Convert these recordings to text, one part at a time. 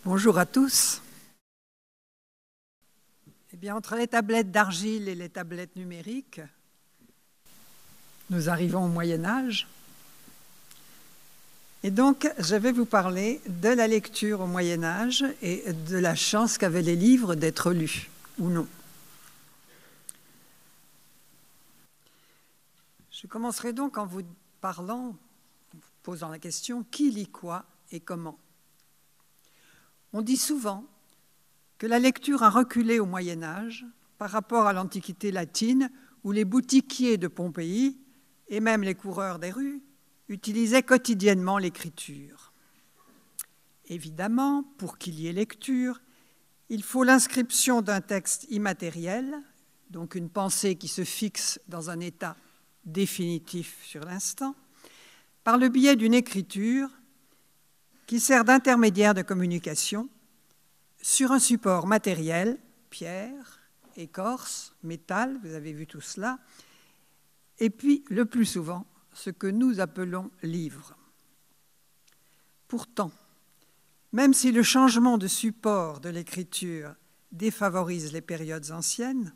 Bonjour à tous. Eh bien, entre les tablettes d'argile et les tablettes numériques, nous arrivons au Moyen-Âge. Et donc, je vais vous parler de la lecture au Moyen-Âge et de la chance qu'avaient les livres d'être lus, ou non. Je commencerai donc en vous parlant, en vous posant la question, qui lit quoi et comment ? On dit souvent que la lecture a reculé au Moyen-Âge par rapport à l'Antiquité latine où les boutiquiers de Pompéi et même les coureurs des rues utilisaient quotidiennement l'écriture. Évidemment, pour qu'il y ait lecture, il faut l'inscription d'un texte immatériel, donc une pensée qui se fixe dans un état définitif sur l'instant, par le biais d'une écriture qui sert d'intermédiaire de communication sur un support matériel, pierre, écorce, métal, vous avez vu tout cela, et puis, le plus souvent, ce que nous appelons livre. Pourtant, même si le changement de support de l'écriture défavorise les périodes anciennes,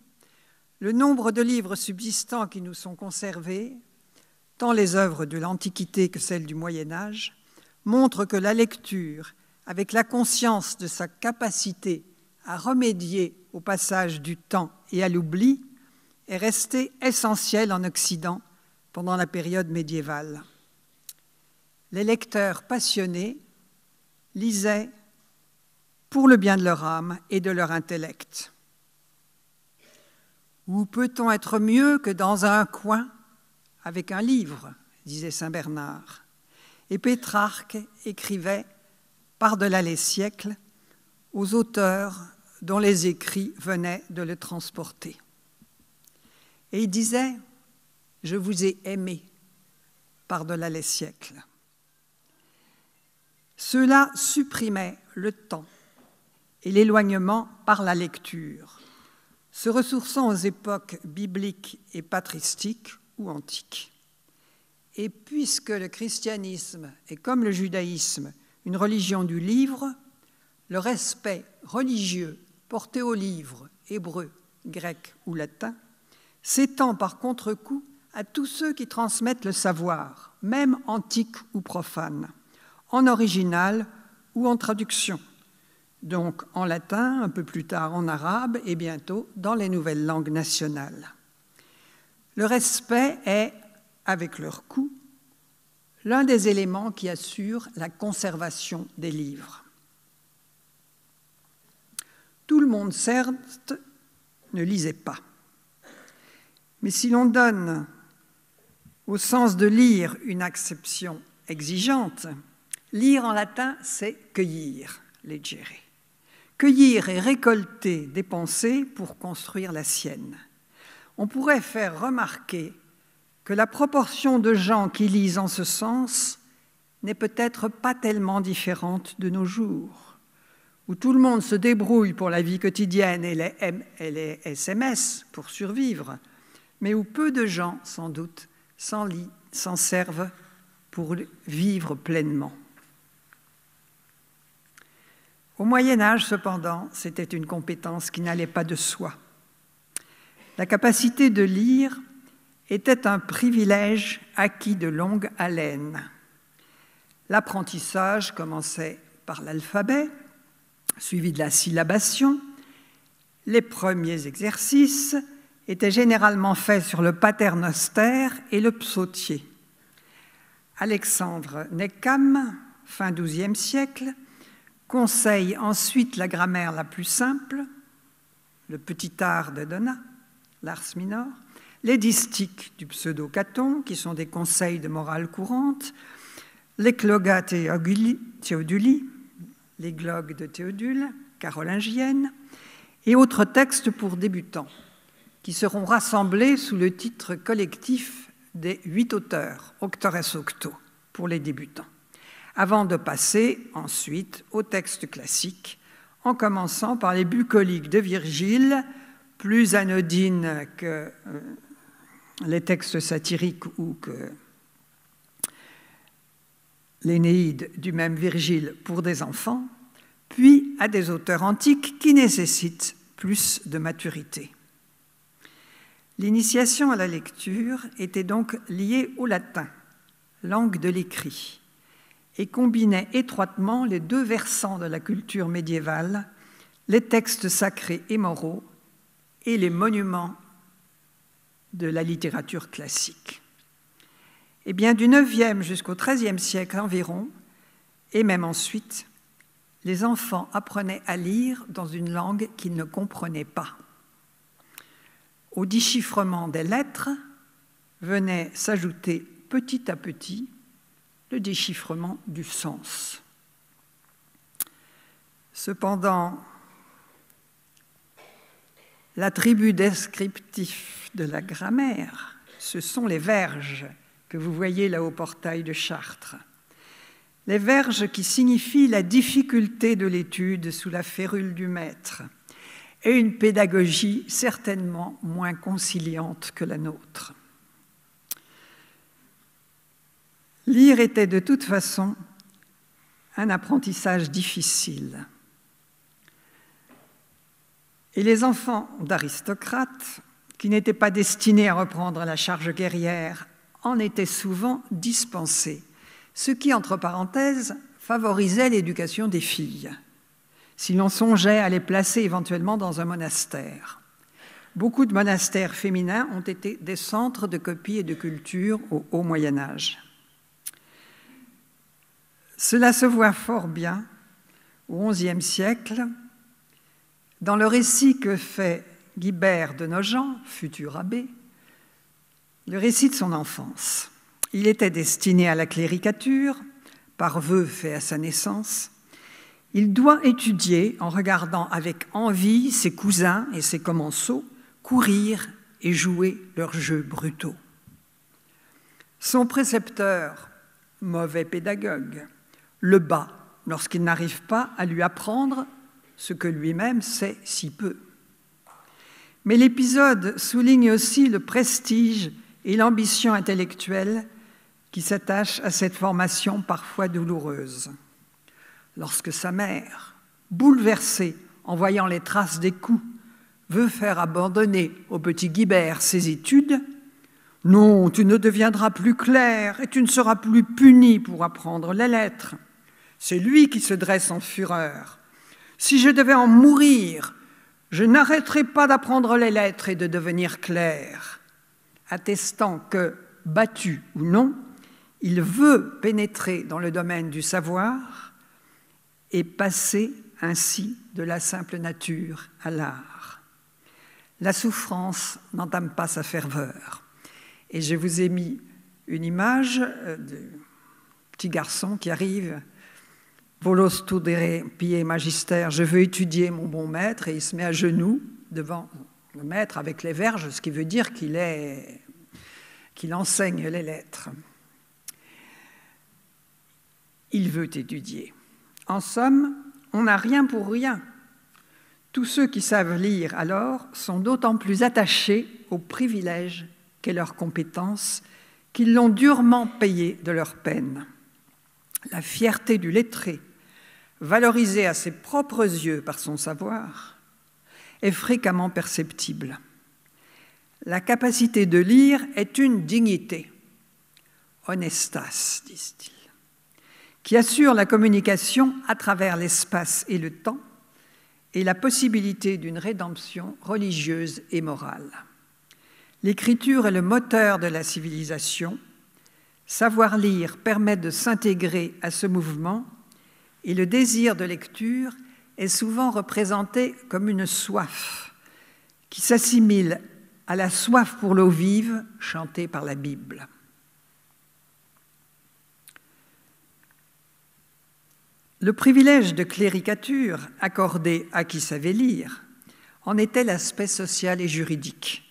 le nombre de livres subsistants qui nous sont conservés, tant les œuvres de l'Antiquité que celles du Moyen-Âge, montre que la lecture, avec la conscience de sa capacité à remédier au passage du temps et à l'oubli, est restée essentielle en Occident pendant la période médiévale. Les lecteurs passionnés lisaient pour le bien de leur âme et de leur intellect. Où peut-on être mieux que dans un coin avec un livre, disait saint Bernard. Et Pétrarque écrivait par-delà les siècles aux auteurs dont les écrits venaient de le transporter. Et il disait « Je vous ai aimé par-delà les siècles ». Cela supprimait le temps et l'éloignement par la lecture, se ressourçant aux époques bibliques et patristiques ou antiques. Et puisque le christianisme est comme le judaïsme une religion du livre, le respect religieux porté au livre, hébreu, grec ou latin, s'étend par contre-coup à tous ceux qui transmettent le savoir, même antique ou profane, en original ou en traduction, donc en latin, un peu plus tard en arabe et bientôt dans les nouvelles langues nationales. Le respect est, avec leur coût, l'un des éléments qui assure la conservation des livres. Tout le monde, certes, ne lisait pas. Mais si l'on donne au sens de lire une acception exigeante, lire en latin, c'est cueillir, legere. Cueillir et récolter des pensées pour construire la sienne. On pourrait faire remarquer que la proportion de gens qui lisent en ce sens n'est peut-être pas tellement différente de nos jours, où tout le monde se débrouille pour la vie quotidienne et les SMS pour survivre, mais où peu de gens, sans doute, s'en servent pour vivre pleinement. Au Moyen-Âge, cependant, c'était une compétence qui n'allait pas de soi. La capacité de lire était un privilège acquis de longue haleine. L'apprentissage commençait par l'alphabet, suivi de la syllabation. Les premiers exercices étaient généralement faits sur le paternoster et le psautier. Alexandre Neckam, fin XIIe siècle, conseille ensuite la grammaire la plus simple, le petit art de Donat, l'ars minor, les distiques du pseudo-Caton, qui sont des conseils de morale courante, les cloga Theoduli, les glogues de Théodule, carolingiennes, et autres textes pour débutants, qui seront rassemblés sous le titre collectif des 8 auteurs, Auctores Aucto, pour les débutants, avant de passer ensuite aux textes classiques, en commençant par les bucoliques de Virgile, plus anodines que les textes satiriques ou que l'Énéide du même Virgile pour des enfants, puis à des auteurs antiques qui nécessitent plus de maturité. L'initiation à la lecture était donc liée au latin, langue de l'écrit, et combinait étroitement les deux versants de la culture médiévale, les textes sacrés et moraux et les monuments de la littérature classique. Et bien du IXe jusqu'au XIIIe siècle environ, et même ensuite, les enfants apprenaient à lire dans une langue qu'ils ne comprenaient pas. Au déchiffrement des lettres venait s'ajouter petit à petit le déchiffrement du sens. Cependant, l'attribut descriptif de la grammaire, ce sont les verges que vous voyez là au portail de Chartres. Les verges qui signifient la difficulté de l'étude sous la férule du maître et une pédagogie certainement moins conciliante que la nôtre. Lire était de toute façon un apprentissage difficile. Et les enfants d'aristocrates, qui n'étaient pas destinés à reprendre la charge guerrière, en étaient souvent dispensés, ce qui, entre parenthèses, favorisait l'éducation des filles, si l'on songeait à les placer éventuellement dans un monastère. Beaucoup de monastères féminins ont été des centres de copie et de culture au Haut Moyen-Âge. Cela se voit fort bien au XIe siècle, dans le récit que fait Guibert de Nogent, futur abbé, le récit de son enfance. Il était destiné à la cléricature, par vœu fait à sa naissance. Il doit étudier en regardant avec envie ses cousins et ses commensaux courir et jouer leurs jeux brutaux. Son précepteur, mauvais pédagogue, le bat lorsqu'il n'arrive pas à lui apprendre ce que lui-même sait si peu. Mais l'épisode souligne aussi le prestige et l'ambition intellectuelle qui s'attachent à cette formation parfois douloureuse. Lorsque sa mère, bouleversée en voyant les traces des coups, veut faire abandonner au petit Guibert ses études, « Non, tu ne deviendras plus clair et tu ne seras plus puni pour apprendre les lettres. » C'est lui qui se dresse en fureur. « Si je devais en mourir, je n'arrêterai pas d'apprendre les lettres et de devenir clair. » Attestant que, battu ou non, il veut pénétrer dans le domaine du savoir et passer ainsi de la simple nature à l'art. La souffrance n'entame pas sa ferveur. Et je vous ai mis une image du petit garçon qui arrive, « Volo studere pie magister », je veux étudier mon bon maître, et il se met à genoux devant le maître avec les verges, ce qui veut dire qu'il enseigne les lettres. Il veut étudier. En somme, on n'a rien pour rien. Tous ceux qui savent lire alors sont d'autant plus attachés au privilège qu'est leur compétence qu'ils l'ont durement payé de leur peine. La fierté du lettré, valorisée à ses propres yeux par son savoir, est fréquemment perceptible. La capacité de lire est une dignité, honestas, disent-ils, qui assure la communication à travers l'espace et le temps et la possibilité d'une rédemption religieuse et morale. L'écriture est le moteur de la civilisation. Savoir lire permet de s'intégrer à ce mouvement et le désir de lecture est souvent représenté comme une soif qui s'assimile à la soif pour l'eau vive chantée par la Bible. Le privilège de cléricature accordé à qui savait lire en était l'aspect social et juridique.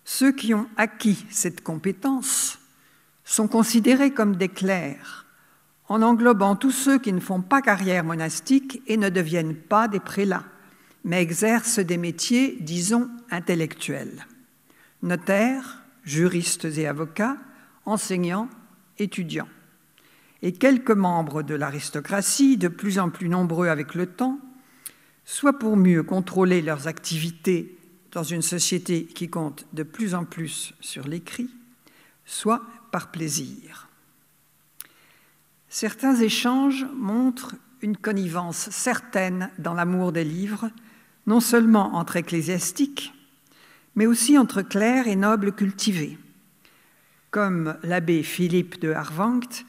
Ceux qui ont acquis cette compétence sont considérés comme des clercs, en englobant tous ceux qui ne font pas carrière monastique et ne deviennent pas des prélats, mais exercent des métiers, disons, intellectuels. Notaires, juristes et avocats, enseignants, étudiants. et quelques membres de l'aristocratie, de plus en plus nombreux avec le temps, soit pour mieux contrôler leurs activités dans une société qui compte de plus en plus sur l'écrit, soit par plaisir. Certains échanges montrent une connivence certaine dans l'amour des livres, non seulement entre ecclésiastiques, mais aussi entre clercs et nobles cultivés, comme l'abbé Philippe de Harwangt,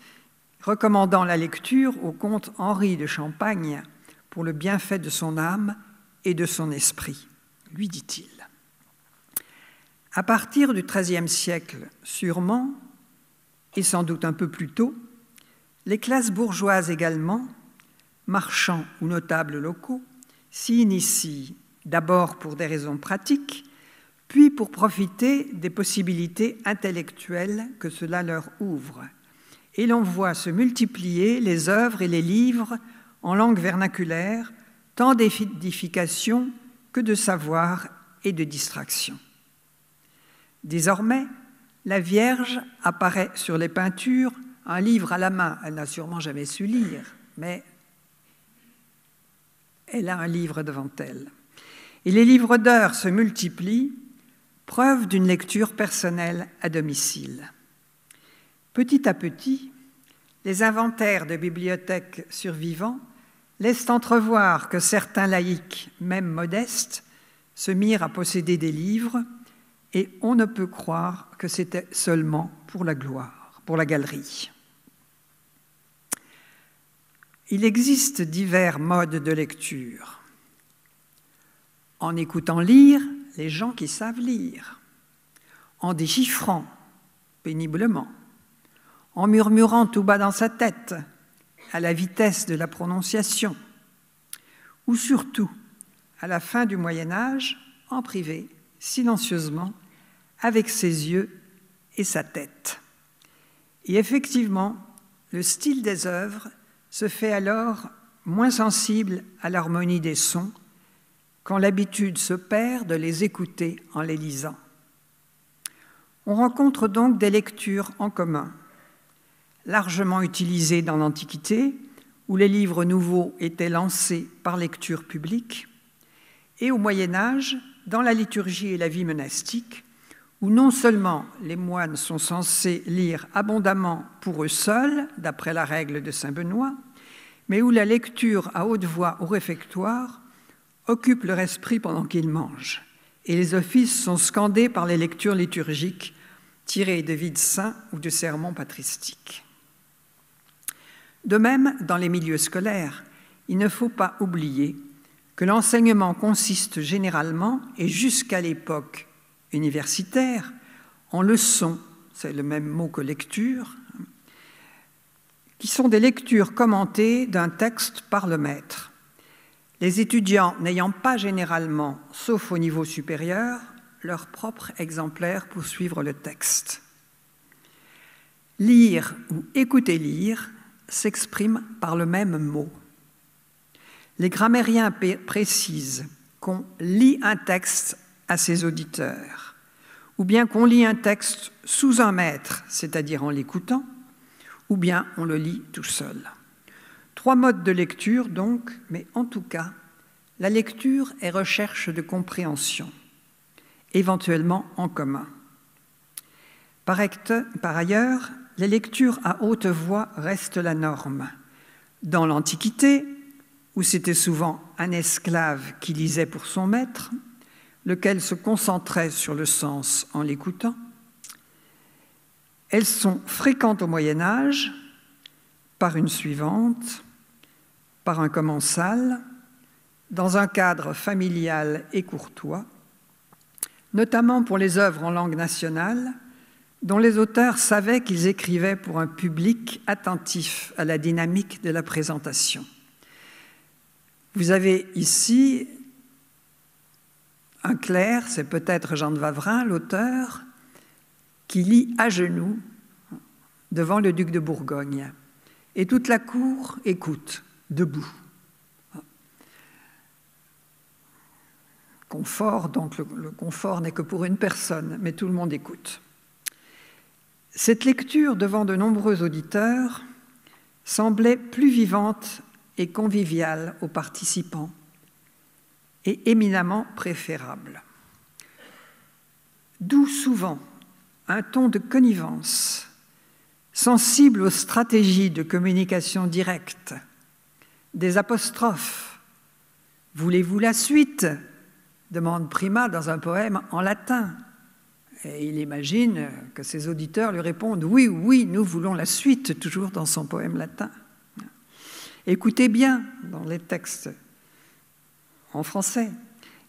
recommandant la lecture au comte Henri de Champagne pour le bienfait de son âme et de son esprit, lui dit-il. À partir du XIIIe siècle, sûrement, et sans doute un peu plus tôt, les classes bourgeoises également, marchands ou notables locaux, s'y initient d'abord pour des raisons pratiques, puis pour profiter des possibilités intellectuelles que cela leur ouvre. Et l'on voit se multiplier les œuvres et les livres en langue vernaculaire, tant d'édification que de savoir et de distraction. Désormais, la Vierge apparaît sur les peintures, un livre à la main. Elle n'a sûrement jamais su lire, mais elle a un livre devant elle. Et les livres d'heures se multiplient, preuve d'une lecture personnelle à domicile. Petit à petit, les inventaires de bibliothèques survivants laissent entrevoir que certains laïcs, même modestes, se mirent à posséder des livres, et on ne peut croire que c'était seulement pour la gloire, pour la galerie. Il existe divers modes de lecture. En écoutant lire les gens qui savent lire, en déchiffrant péniblement, en murmurant tout bas dans sa tête, à la vitesse de la prononciation, ou surtout, à la fin du Moyen-Âge, en privé, silencieusement, avec ses yeux et sa tête. Et effectivement, le style des œuvres se fait alors moins sensible à l'harmonie des sons quand l'habitude se perd de les écouter en les lisant. On rencontre donc des lectures en commun, largement utilisées dans l'Antiquité, où les livres nouveaux étaient lancés par lecture publique, et au Moyen-Âge, dans la liturgie et la vie monastique, où non seulement les moines sont censés lire abondamment pour eux seuls, d'après la règle de saint Benoît, mais où la lecture à haute voix au réfectoire occupe leur esprit pendant qu'ils mangent, et les offices sont scandés par les lectures liturgiques tirées de vides saints ou de sermons patristiques. De même, dans les milieux scolaires, il ne faut pas oublier que l'enseignement consiste généralement, et jusqu'à l'époque universitaire, en leçons, c'est le même mot que lecture, qui sont des lectures commentées d'un texte par le maître. Les étudiants n'ayant pas généralement, sauf au niveau supérieur, leur propre exemplaire pour suivre le texte. Lire ou écouter lire s'exprime par le même mot. Les grammairiens précisent qu'on lit un texte à ses auditeurs, ou bien qu'on lit un texte sous un maître, c'est-à-dire en l'écoutant, ou bien on le lit tout seul. 3 modes de lecture donc, mais en tout cas, la lecture est recherche de compréhension, éventuellement en commun. Par ailleurs, les lectures à haute voix restent la norme. Dans l'Antiquité, où c'était souvent un esclave qui lisait pour son maître, lequel se concentrait sur le sens en l'écoutant, elles sont fréquentes au Moyen-Âge, par une suivante, par un commensal, dans un cadre familial et courtois, notamment pour les œuvres en langue nationale, dont les auteurs savaient qu'ils écrivaient pour un public attentif à la dynamique de la présentation. Vous avez ici un clerc, c'est peut-être Jean de Wavrin, l'auteur, qui lit à genoux devant le duc de Bourgogne. Et toute la cour écoute, debout. Confort, donc le confort n'est que pour une personne, mais tout le monde écoute. Cette lecture devant de nombreux auditeurs semblait plus vivante et conviviale aux participants et éminemment préférable. D'où souvent un ton de connivence, sensible aux stratégies de communication directe, des apostrophes. « Voulez-vous la suite ?» demande Prima dans un poème en latin. Et il imagine que ses auditeurs lui répondent « Oui, oui, nous voulons la suite », toujours dans son poème latin. Écoutez bien, dans les textes en français,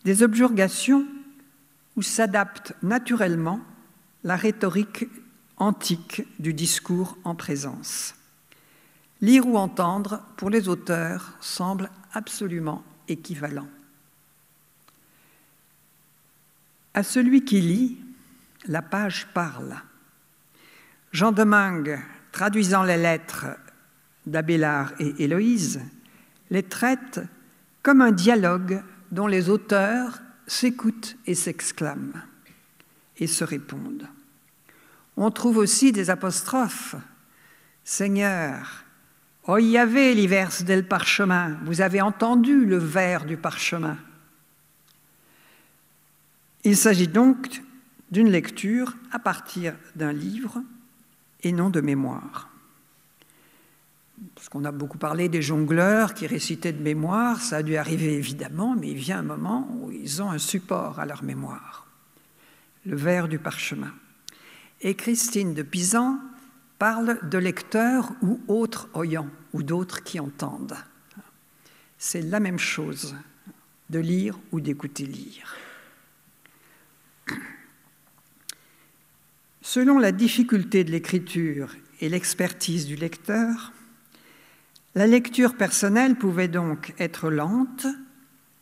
des objurgations où s'adapte naturellement la rhétorique antique du discours en présence. Lire ou entendre, pour les auteurs, semble absolument équivalent. À celui qui lit, la page parle. Jean Domingue, traduisant les lettres d'Abélard et Héloïse, les traite comme un dialogue dont les auteurs s'écoutent et s'exclament et se répondent. On trouve aussi des apostrophes. « Seigneur, oh Yahvé l'hiver del parchemin, vous avez entendu le vers du parchemin. » Il s'agit donc d'une lecture à partir d'un livre et non de mémoire. Parce qu'on a beaucoup parlé des jongleurs qui récitaient de mémoire, ça a dû arriver évidemment, mais il vient un moment où ils ont un support à leur mémoire, le vers du parchemin. Et Christine de Pisan parle de lecteurs ou autres oyants, ou d'autres qui entendent. C'est la même chose de lire ou d'écouter lire. Selon la difficulté de l'écriture et l'expertise du lecteur, la lecture personnelle pouvait donc être lente,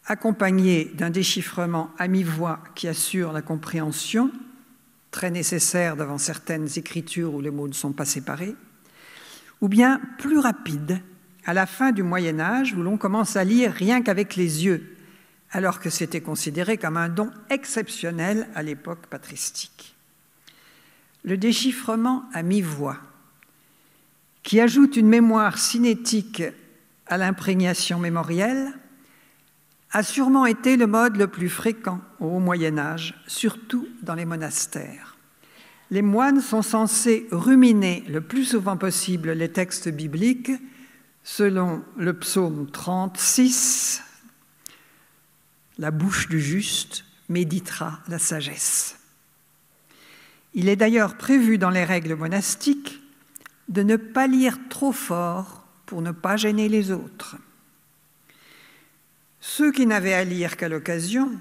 accompagnée d'un déchiffrement à mi-voix qui assure la compréhension, très nécessaire devant certaines écritures où les mots ne sont pas séparés, ou bien plus rapide, à la fin du Moyen-Âge, où l'on commence à lire rien qu'avec les yeux, alors que c'était considéré comme un don exceptionnel à l'époque patristique. Le déchiffrement à mi-voix, qui ajoute une mémoire cinétique à l'imprégnation mémorielle, a sûrement été le mode le plus fréquent au Haut Moyen-Âge, surtout dans les monastères. Les moines sont censés ruminer le plus souvent possible les textes bibliques, selon le psaume 36, « La bouche du juste méditera la sagesse ». Il est d'ailleurs prévu dans les règles monastiques de ne pas lire trop fort pour ne pas gêner les autres. Ceux qui n'avaient à lire qu'à l'occasion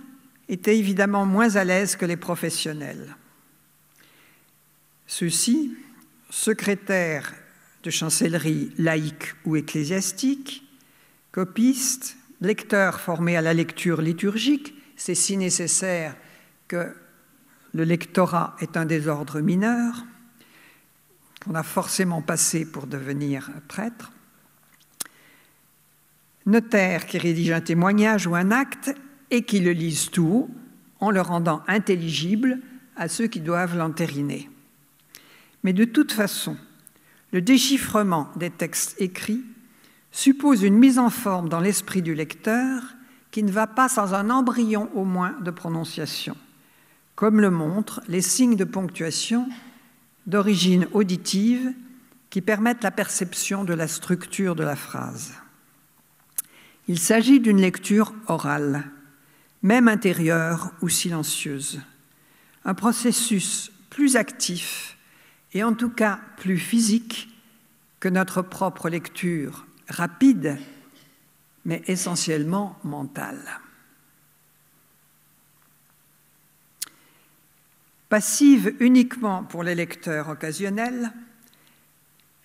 étaient évidemment moins à l'aise que les professionnels. Ceux-ci, secrétaires de chancellerie laïque ou ecclésiastique, copistes, lecteurs formés à la lecture liturgique, c'est si nécessaire que le lectorat est un des ordres mineurs, qu'on a forcément passé pour devenir prêtre, notaires qui rédigent un témoignage ou un acte et qui le lisent tout haut en le rendant intelligible à ceux qui doivent l'entériner. Mais de toute façon, le déchiffrement des textes écrits suppose une mise en forme dans l'esprit du lecteur qui ne va pas sans un embryon au moins de prononciation, comme le montrent les signes de ponctuation d'origine auditive qui permettent la perception de la structure de la phrase. Il s'agit d'une lecture orale, même intérieure ou silencieuse, un processus plus actif et en tout cas plus physique que notre propre lecture, rapide, mais essentiellement mentale. Passive uniquement pour les lecteurs occasionnels,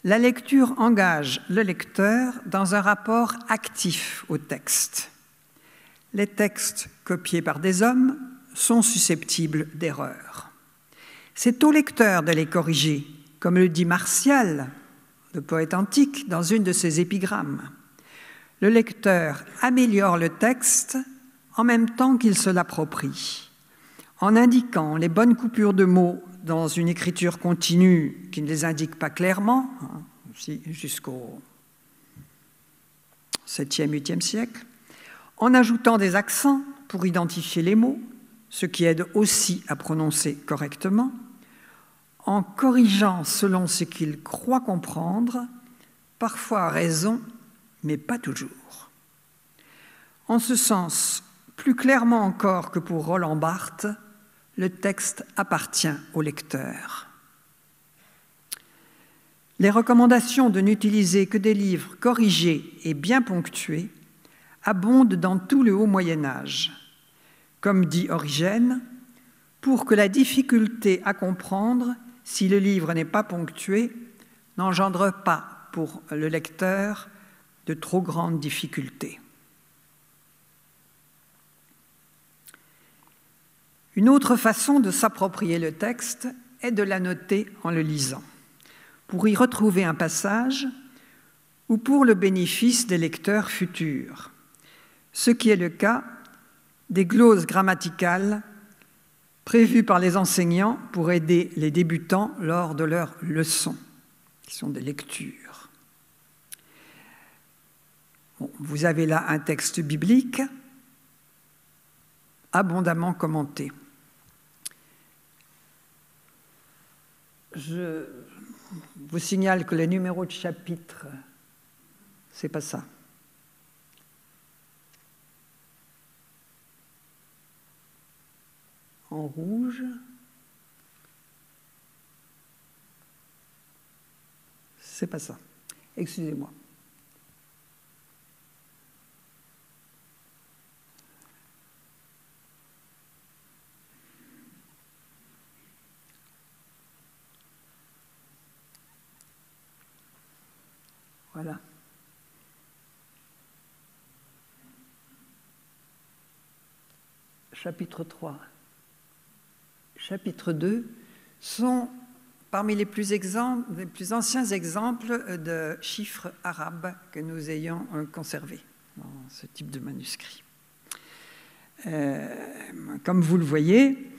la lecture engage le lecteur dans un rapport actif au texte. Les textes copiés par des hommes sont susceptibles d'erreurs. C'est au lecteur de les corriger, comme le dit Martial, le poète antique, dans une de ses épigrammes. Le lecteur améliore le texte en même temps qu'il se l'approprie, en indiquant les bonnes coupures de mots dans une écriture continue qui ne les indique pas clairement, jusqu'au 7e, 8e siècle, en ajoutant des accents pour identifier les mots, ce qui aide aussi à prononcer correctement, en corrigeant selon ce qu'il croit comprendre, parfois à raison, mais pas toujours. En ce sens, plus clairement encore que pour Roland Barthes, le texte appartient au lecteur. Les recommandations de n'utiliser que des livres corrigés et bien ponctués abondent dans tout le haut Moyen-Âge. Comme dit Origène, pour que la difficulté à comprendre, si le livre n'est pas ponctué, n'engendre pas pour le lecteur de trop grandes difficultés. Une autre façon de s'approprier le texte est de l'annoter en le lisant, pour y retrouver un passage ou pour le bénéfice des lecteurs futurs, ce qui est le cas des gloses grammaticales prévues par les enseignants pour aider les débutants lors de leurs leçons, qui sont des lectures. Bon, vous avez là un texte biblique abondamment commenté. Je vous signale que le numéro de chapitre, c'est pas ça. En rouge, c'est pas ça. Excusez-moi. Voilà. Chapitre 3. Chapitre 2 sont parmi les plus anciens exemples de chiffres arabes que nous ayons conservés dans ce type de manuscrit. Comme vous le voyez,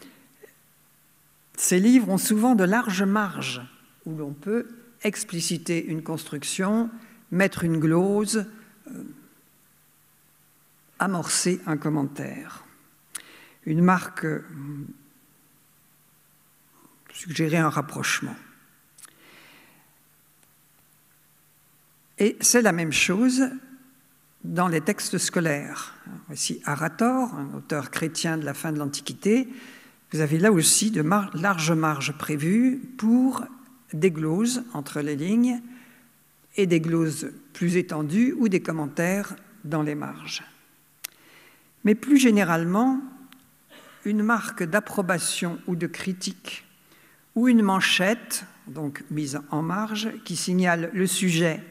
ces livres ont souvent de larges marges où l'on peut expliciter une construction, mettre une glose, amorcer un commentaire. Une marque suggérer un rapprochement. Et c'est la même chose dans les textes scolaires. Voici Arator, un auteur chrétien de la fin de l'Antiquité. Vous avez là aussi de larges marges prévues pour des gloses entre les lignes et des gloses plus étendues ou des commentaires dans les marges. Mais plus généralement, une marque d'approbation ou de critique ou une manchette, donc mise en marge, qui signale le sujet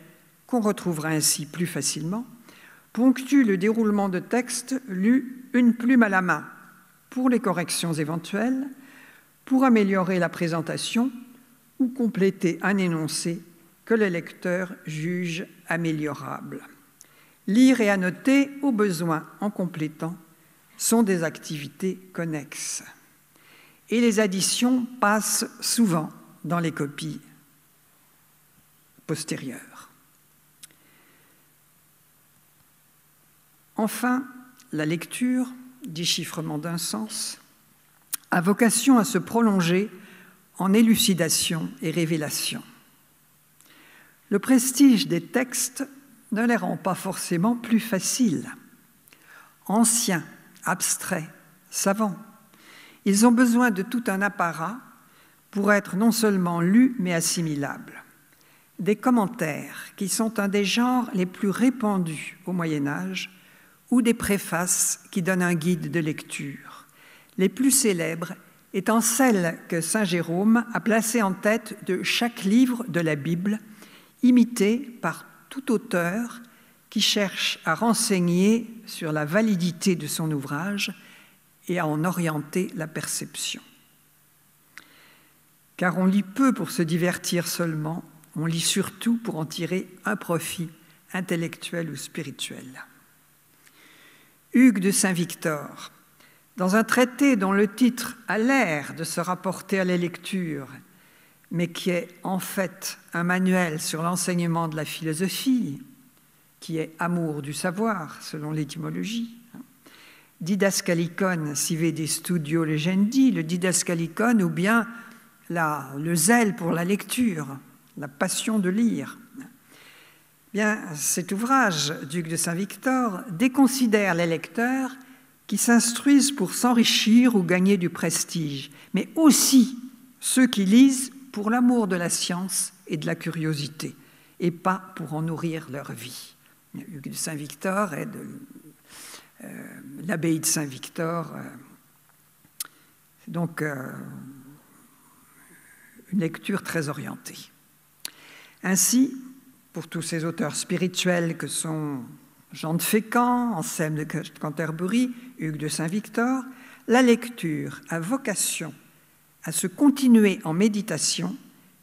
qu'on retrouvera ainsi plus facilement, ponctue le déroulement de texte lu une plume à la main pour les corrections éventuelles, pour améliorer la présentation ou compléter un énoncé que le lecteur juge améliorable. Lire et annoter, au besoin en complétant, sont des activités connexes. Et les additions passent souvent dans les copies postérieures. Enfin, la lecture, déchiffrement d'un sens, a vocation à se prolonger en élucidation et révélation. Le prestige des textes ne les rend pas forcément plus faciles. Anciens, abstraits, savants, ils ont besoin de tout un apparat pour être non seulement lus, mais assimilables. Des commentaires qui sont un des genres les plus répandus au Moyen-Âge ou des préfaces qui donnent un guide de lecture, les plus célèbres étant celles que saint Jérôme a placées en tête de chaque livre de la Bible, imitées par tout auteur qui cherche à renseigner sur la validité de son ouvrage et à en orienter la perception. Car on lit peu pour se divertir seulement, on lit surtout pour en tirer un profit intellectuel ou spirituel. Hugues de Saint-Victor, dans un traité dont le titre a l'air de se rapporter à la lecture, mais qui est en fait un manuel sur l'enseignement de la philosophie, qui est amour du savoir, selon l'étymologie. Didascalicon sive de studio legendi, le didascalicon, ou bien le zèle pour la lecture, la passion de lire. Bien, cet ouvrage, Duc de Saint-Victor, déconsidère les lecteurs qui s'instruisent pour s'enrichir ou gagner du prestige, mais aussi ceux qui lisent pour l'amour de la science et de la curiosité, et pas pour en nourrir leur vie. Duc de Saint-Victor est de l'abbaye de Saint-Victor, donc une lecture très orientée. Ainsi, pour tous ces auteurs spirituels que sont Jean de Fécamp, Anselme de Canterbury, Hugues de Saint-Victor, la lecture a vocation à se continuer en méditation,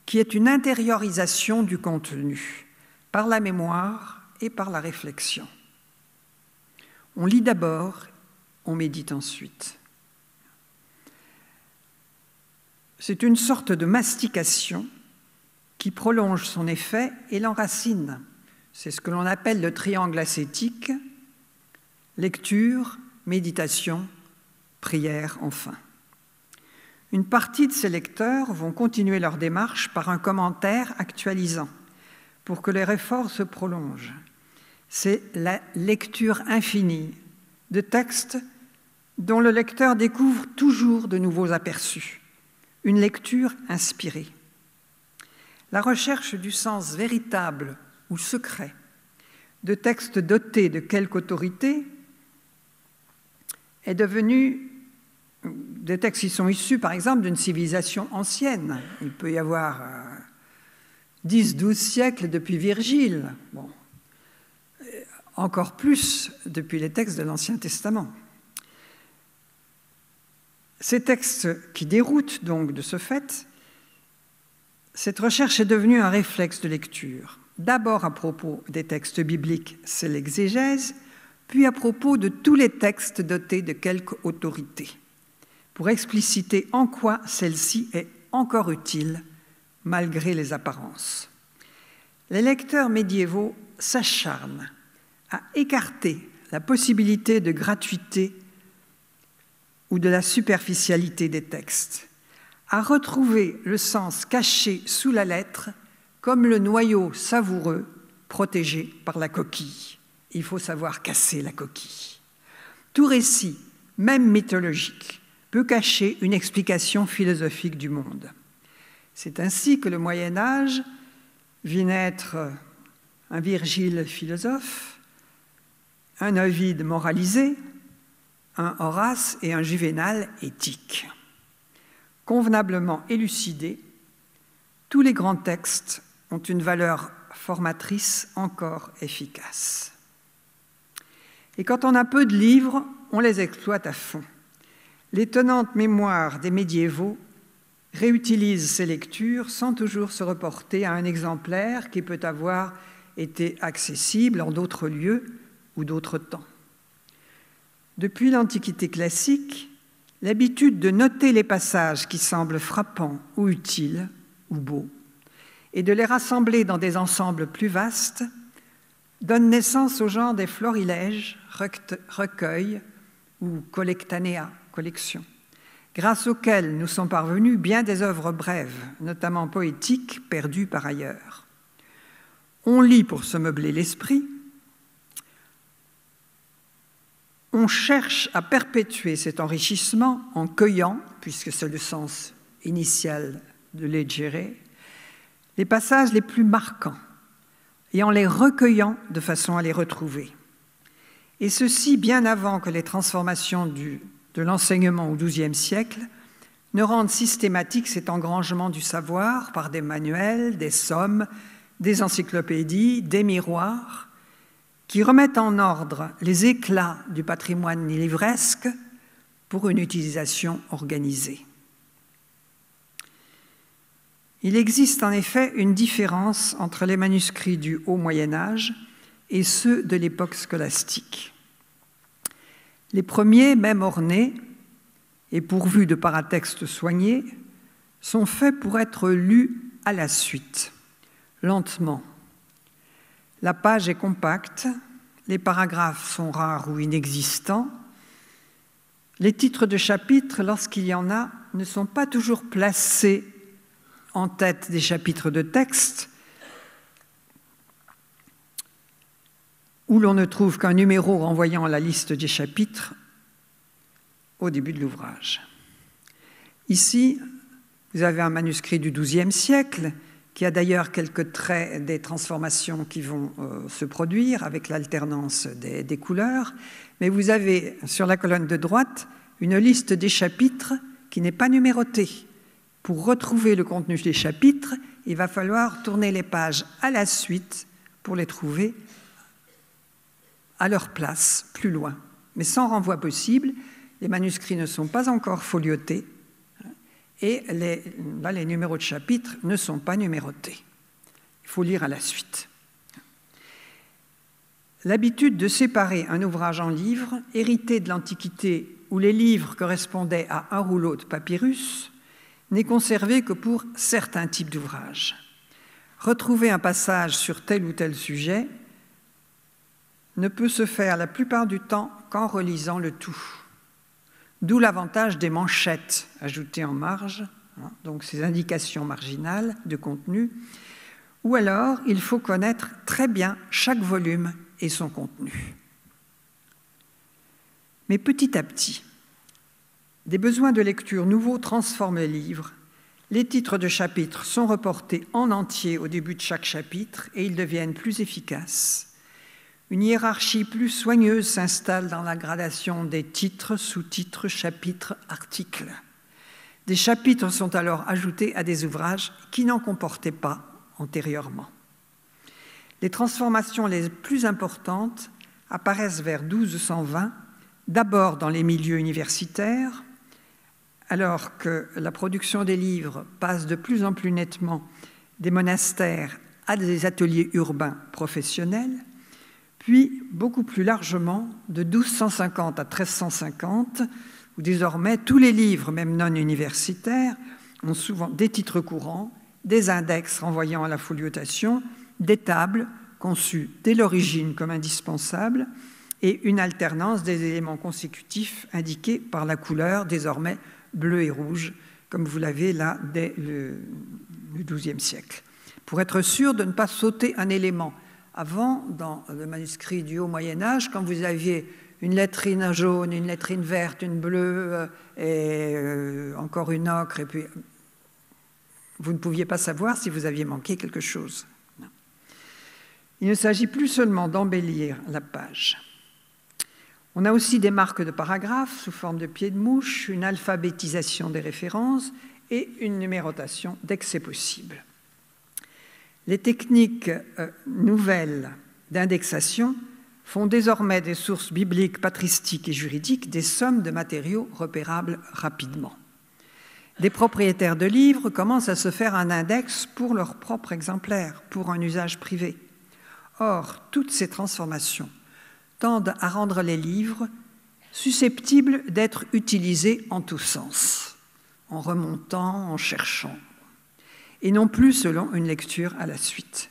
qui est une intériorisation du contenu, par la mémoire et par la réflexion. On lit d'abord, on médite ensuite. C'est une sorte de mastication qui prolonge son effet et l'enracine. C'est ce que l'on appelle le triangle ascétique, lecture, méditation, prière enfin. Une partie de ces lecteurs vont continuer leur démarche par un commentaire actualisant pour que leur effort se prolonge. C'est la lecture infinie de textes dont le lecteur découvre toujours de nouveaux aperçus. Une lecture inspirée. La recherche du sens véritable ou secret de textes dotés de quelque autorité est devenue des textes qui sont issus, par exemple, d'une civilisation ancienne. Il peut y avoir 10-12 siècles depuis Virgile. Bon. Encore plus depuis les textes de l'Ancien Testament. Ces textes qui déroutent donc de ce fait, cette recherche est devenue un réflexe de lecture. D'abord à propos des textes bibliques, c'est l'exégèse, puis à propos de tous les textes dotés de quelque autorité, pour expliciter en quoi celle-ci est encore utile, malgré les apparences. Les lecteurs médiévaux s'acharnent à écarter la possibilité de gratuité ou de la superficialité des textes, à retrouver le sens caché sous la lettre comme le noyau savoureux protégé par la coquille. Il faut savoir casser la coquille. Tout récit, même mythologique, peut cacher une explication philosophique du monde. C'est ainsi que le Moyen-Âge vit naître un Virgile philosophe, un Ovide moralisé, un Horace et un Juvénal éthique. Convenablement élucidés, tous les grands textes ont une valeur formatrice encore efficace. Et quand on a peu de livres, on les exploite à fond. L'étonnante mémoire des médiévaux réutilise ces lectures sans toujours se reporter à un exemplaire qui peut avoir été accessible en d'autres lieux ou d'autres temps. Depuis l'Antiquité classique, l'habitude de noter les passages qui semblent frappants ou utiles ou beaux et de les rassembler dans des ensembles plus vastes donne naissance au genre des florilèges, recueils ou collectanea, collections, grâce auxquels nous sont parvenus bien des œuvres brèves, notamment poétiques, perdues par ailleurs. On lit pour se meubler l'esprit. On cherche à perpétuer cet enrichissement en cueillant, puisque c'est le sens initial de leggere, les passages les plus marquants et en les recueillant de façon à les retrouver. Et ceci bien avant que les transformations de l'enseignement au XIIe siècle ne rendent systématique cet engrangement du savoir par des manuels, des sommes, des encyclopédies, des miroirs, qui remettent en ordre les éclats du patrimoine livresque pour une utilisation organisée. Il existe en effet une différence entre les manuscrits du Haut Moyen-Âge et ceux de l'époque scolastique. Les premiers, même ornés et pourvus de paratextes soignés, sont faits pour être lus à la suite, lentement. La page est compacte, les paragraphes sont rares ou inexistants. Les titres de chapitres, lorsqu'il y en a, ne sont pas toujours placés en tête des chapitres de texte, où l'on ne trouve qu'un numéro renvoyant la liste des chapitres au début de l'ouvrage. Ici, vous avez un manuscrit du XIIe siècle, qui a d'ailleurs quelques traits des transformations qui vont se produire avec l'alternance des couleurs, mais vous avez sur la colonne de droite une liste des chapitres qui n'est pas numérotée. Pour retrouver le contenu des chapitres, il va falloir tourner les pages à la suite pour les trouver à leur place, plus loin. Mais sans renvoi possible, les manuscrits ne sont pas encore foliotés et les numéros de chapitres ne sont pas numérotés. Il faut lire à la suite. L'habitude de séparer un ouvrage en livres, hérité de l'Antiquité où les livres correspondaient à un rouleau de papyrus, n'est conservée que pour certains types d'ouvrages. Retrouver un passage sur tel ou tel sujet ne peut se faire la plupart du temps qu'en relisant le tout. D'où l'avantage des manchettes ajoutées en marge, donc ces indications marginales de contenu, ou alors il faut connaître très bien chaque volume et son contenu. Mais petit à petit, des besoins de lecture nouveaux transforment les livres, les titres de chapitres sont reportés en entier au début de chaque chapitre et ils deviennent plus efficaces. Une hiérarchie plus soigneuse s'installe dans la gradation des titres, sous-titres, chapitres, articles. Des chapitres sont alors ajoutés à des ouvrages qui n'en comportaient pas antérieurement. Les transformations les plus importantes apparaissent vers 1220, d'abord dans les milieux universitaires, alors que la production des livres passe de plus en plus nettement des monastères à des ateliers urbains professionnels, puis beaucoup plus largement de 1250 à 1350, où désormais tous les livres, même non universitaires, ont souvent des titres courants, des index renvoyant à la foliotation, des tables conçues dès l'origine comme indispensables et une alternance des éléments consécutifs indiqués par la couleur désormais bleu et rouge, comme vous l'avez là dès le XIIe siècle. Pour être sûr de ne pas sauter un élément. Avant, dans le manuscrit du Haut Moyen-Âge, quand vous aviez une lettrine jaune, une lettrine verte, une bleue et encore une ocre, et puis vous ne pouviez pas savoir si vous aviez manqué quelque chose. Il ne s'agit plus seulement d'embellir la page. On a aussi des marques de paragraphes sous forme de pieds de mouche, une alphabétisation des références et une numérotation dès que c'est possible. Les techniques nouvelles d'indexation font désormais des sources bibliques, patristiques et juridiques des sommes de matériaux repérables rapidement. Des propriétaires de livres commencent à se faire un index pour leur propre exemplaire, pour un usage privé. Or, toutes ces transformations tendent à rendre les livres susceptibles d'être utilisés en tous sens, en remontant, en cherchant, et non plus selon une lecture à la suite.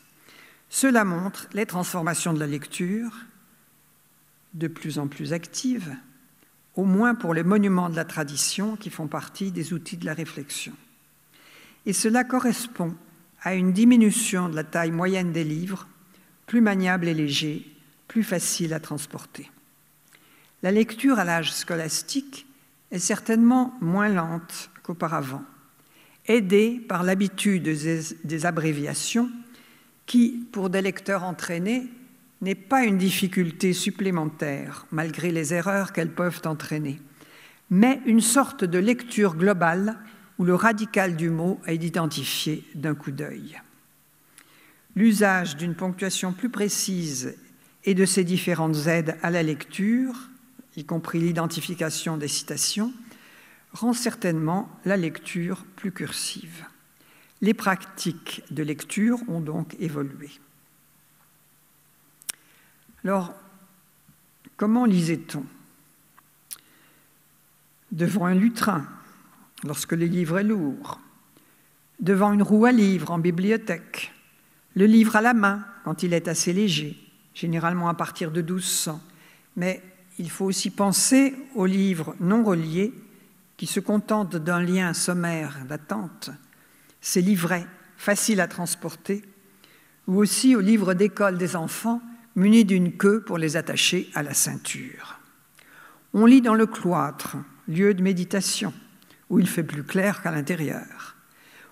Cela montre les transformations de la lecture, de plus en plus actives, au moins pour les monuments de la tradition qui font partie des outils de la réflexion. Et cela correspond à une diminution de la taille moyenne des livres, plus maniable et léger, plus facile à transporter. La lecture à l'âge scolastique est certainement moins lente qu'auparavant, aidée par l'habitude des abréviations qui, pour des lecteurs entraînés, n'est pas une difficulté supplémentaire, malgré les erreurs qu'elles peuvent entraîner, mais une sorte de lecture globale où le radical du mot est identifié d'un coup d'œil. L'usage d'une ponctuation plus précise et de ces différentes aides à la lecture, y compris l'identification des citations, rend certainement la lecture plus cursive. Les pratiques de lecture ont donc évolué. Alors, comment lisait-on? Devant un lutrin, lorsque le livre est lourd, devant une roue à livres en bibliothèque, le livre à la main quand il est assez léger, généralement à partir de 1200, mais il faut aussi penser aux livres non reliés qui se contentent d'un lien sommaire d'attente, ces livrets faciles à transporter, ou aussi aux livres d'école des enfants munis d'une queue pour les attacher à la ceinture. On lit dans le cloître, lieu de méditation, où il fait plus clair qu'à l'intérieur.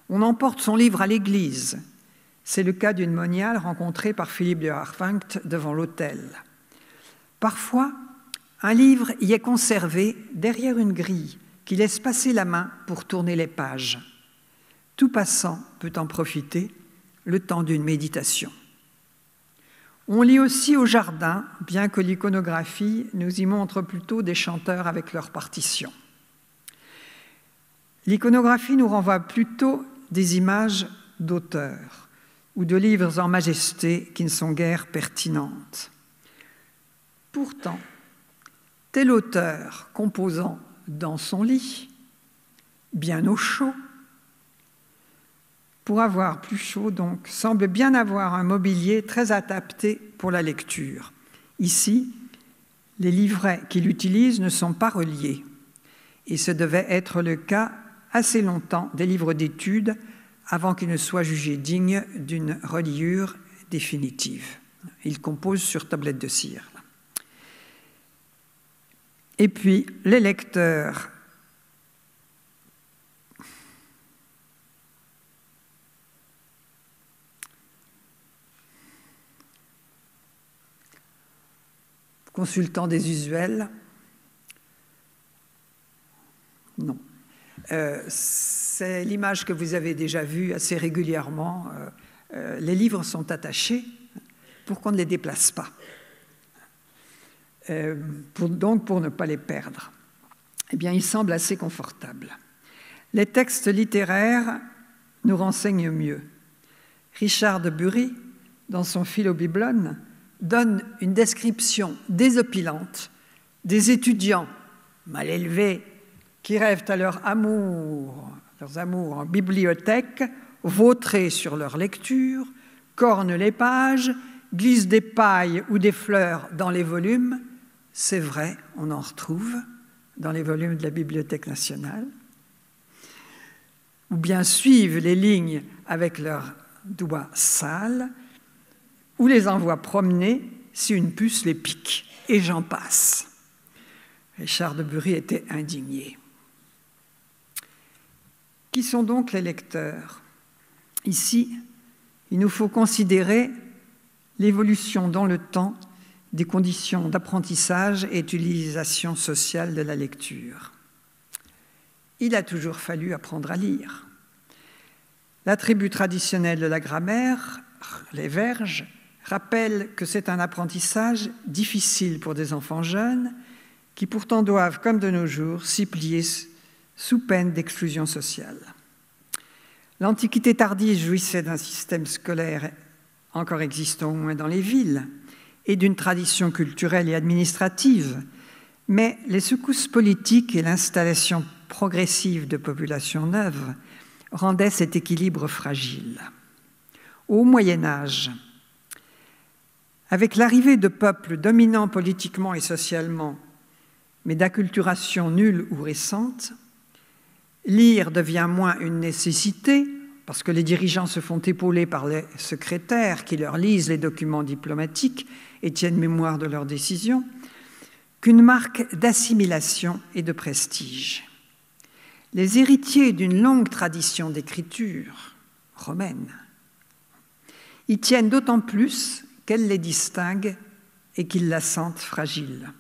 On emporte son livre à l'église. C'est le cas d'une moniale rencontrée par Philippe de Hartwangt devant l'autel. Parfois, un livre y est conservé derrière une grille qui laisse passer la main pour tourner les pages. Tout passant peut en profiter le temps d'une méditation. On lit aussi au jardin, bien que l'iconographie nous y montre plutôt des chanteurs avec leurs partitions. L'iconographie nous renvoie plutôt des images d'auteurs ou de livres en majesté qui ne sont guère pertinentes. Pourtant, tel auteur composant dans son lit, bien au chaud, pour avoir plus chaud donc, semble bien avoir un mobilier très adapté pour la lecture. Ici, les livrets qu'il utilise ne sont pas reliés, et ce devait être le cas assez longtemps des livres d'études avant qu'ils ne soient jugés dignes d'une reliure définitive. Il compose sur tablette de cire. Et puis, les lecteurs consultant des usuels, non. C'est l'image que vous avez déjà vue assez régulièrement. Les livres sont attachés pour qu'on ne les déplace pas. Donc pour ne pas les perdre. Eh bien, il semble assez confortable. Les textes littéraires nous renseignent mieux. Richard de Bury, dans son Philobiblon, donne une description désopilante des étudiants mal élevés qui rêvent à leurs amours en bibliothèque, vautrés sur leur lecture, cornent les pages, glissent des pailles ou des fleurs dans les volumes. C'est vrai, on en retrouve dans les volumes de la Bibliothèque nationale. Ou bien suivent les lignes avec leurs doigts sales, ou les envoient promener si une puce les pique. Et j'en passe. Richard de Bury était indigné. Qui sont donc les lecteurs? Ici, il nous faut considérer l'évolution dans le temps des conditions d'apprentissage et d'utilisation sociale de la lecture. Il a toujours fallu apprendre à lire. L'attribut traditionnel de la grammaire, les verges, rappelle que c'est un apprentissage difficile pour des enfants jeunes qui pourtant doivent, comme de nos jours, s'y plier sous peine d'exclusion sociale. L'Antiquité tardive jouissait d'un système scolaire encore existant au moins dans les villes et d'une tradition culturelle et administrative, mais les secousses politiques et l'installation progressive de populations neuves rendaient cet équilibre fragile. Au Moyen Âge, avec l'arrivée de peuples dominants politiquement et socialement, mais d'acculturation nulle ou récente, lire devient moins une nécessité, parce que les dirigeants se font épauler par les secrétaires qui leur lisent les documents diplomatiques et tiennent mémoire de leurs décisions, qu'une marque d'assimilation et de prestige. Les héritiers d'une longue tradition d'écriture romaine y tiennent d'autant plus qu'elle les distingue et qu'ils la sentent fragile.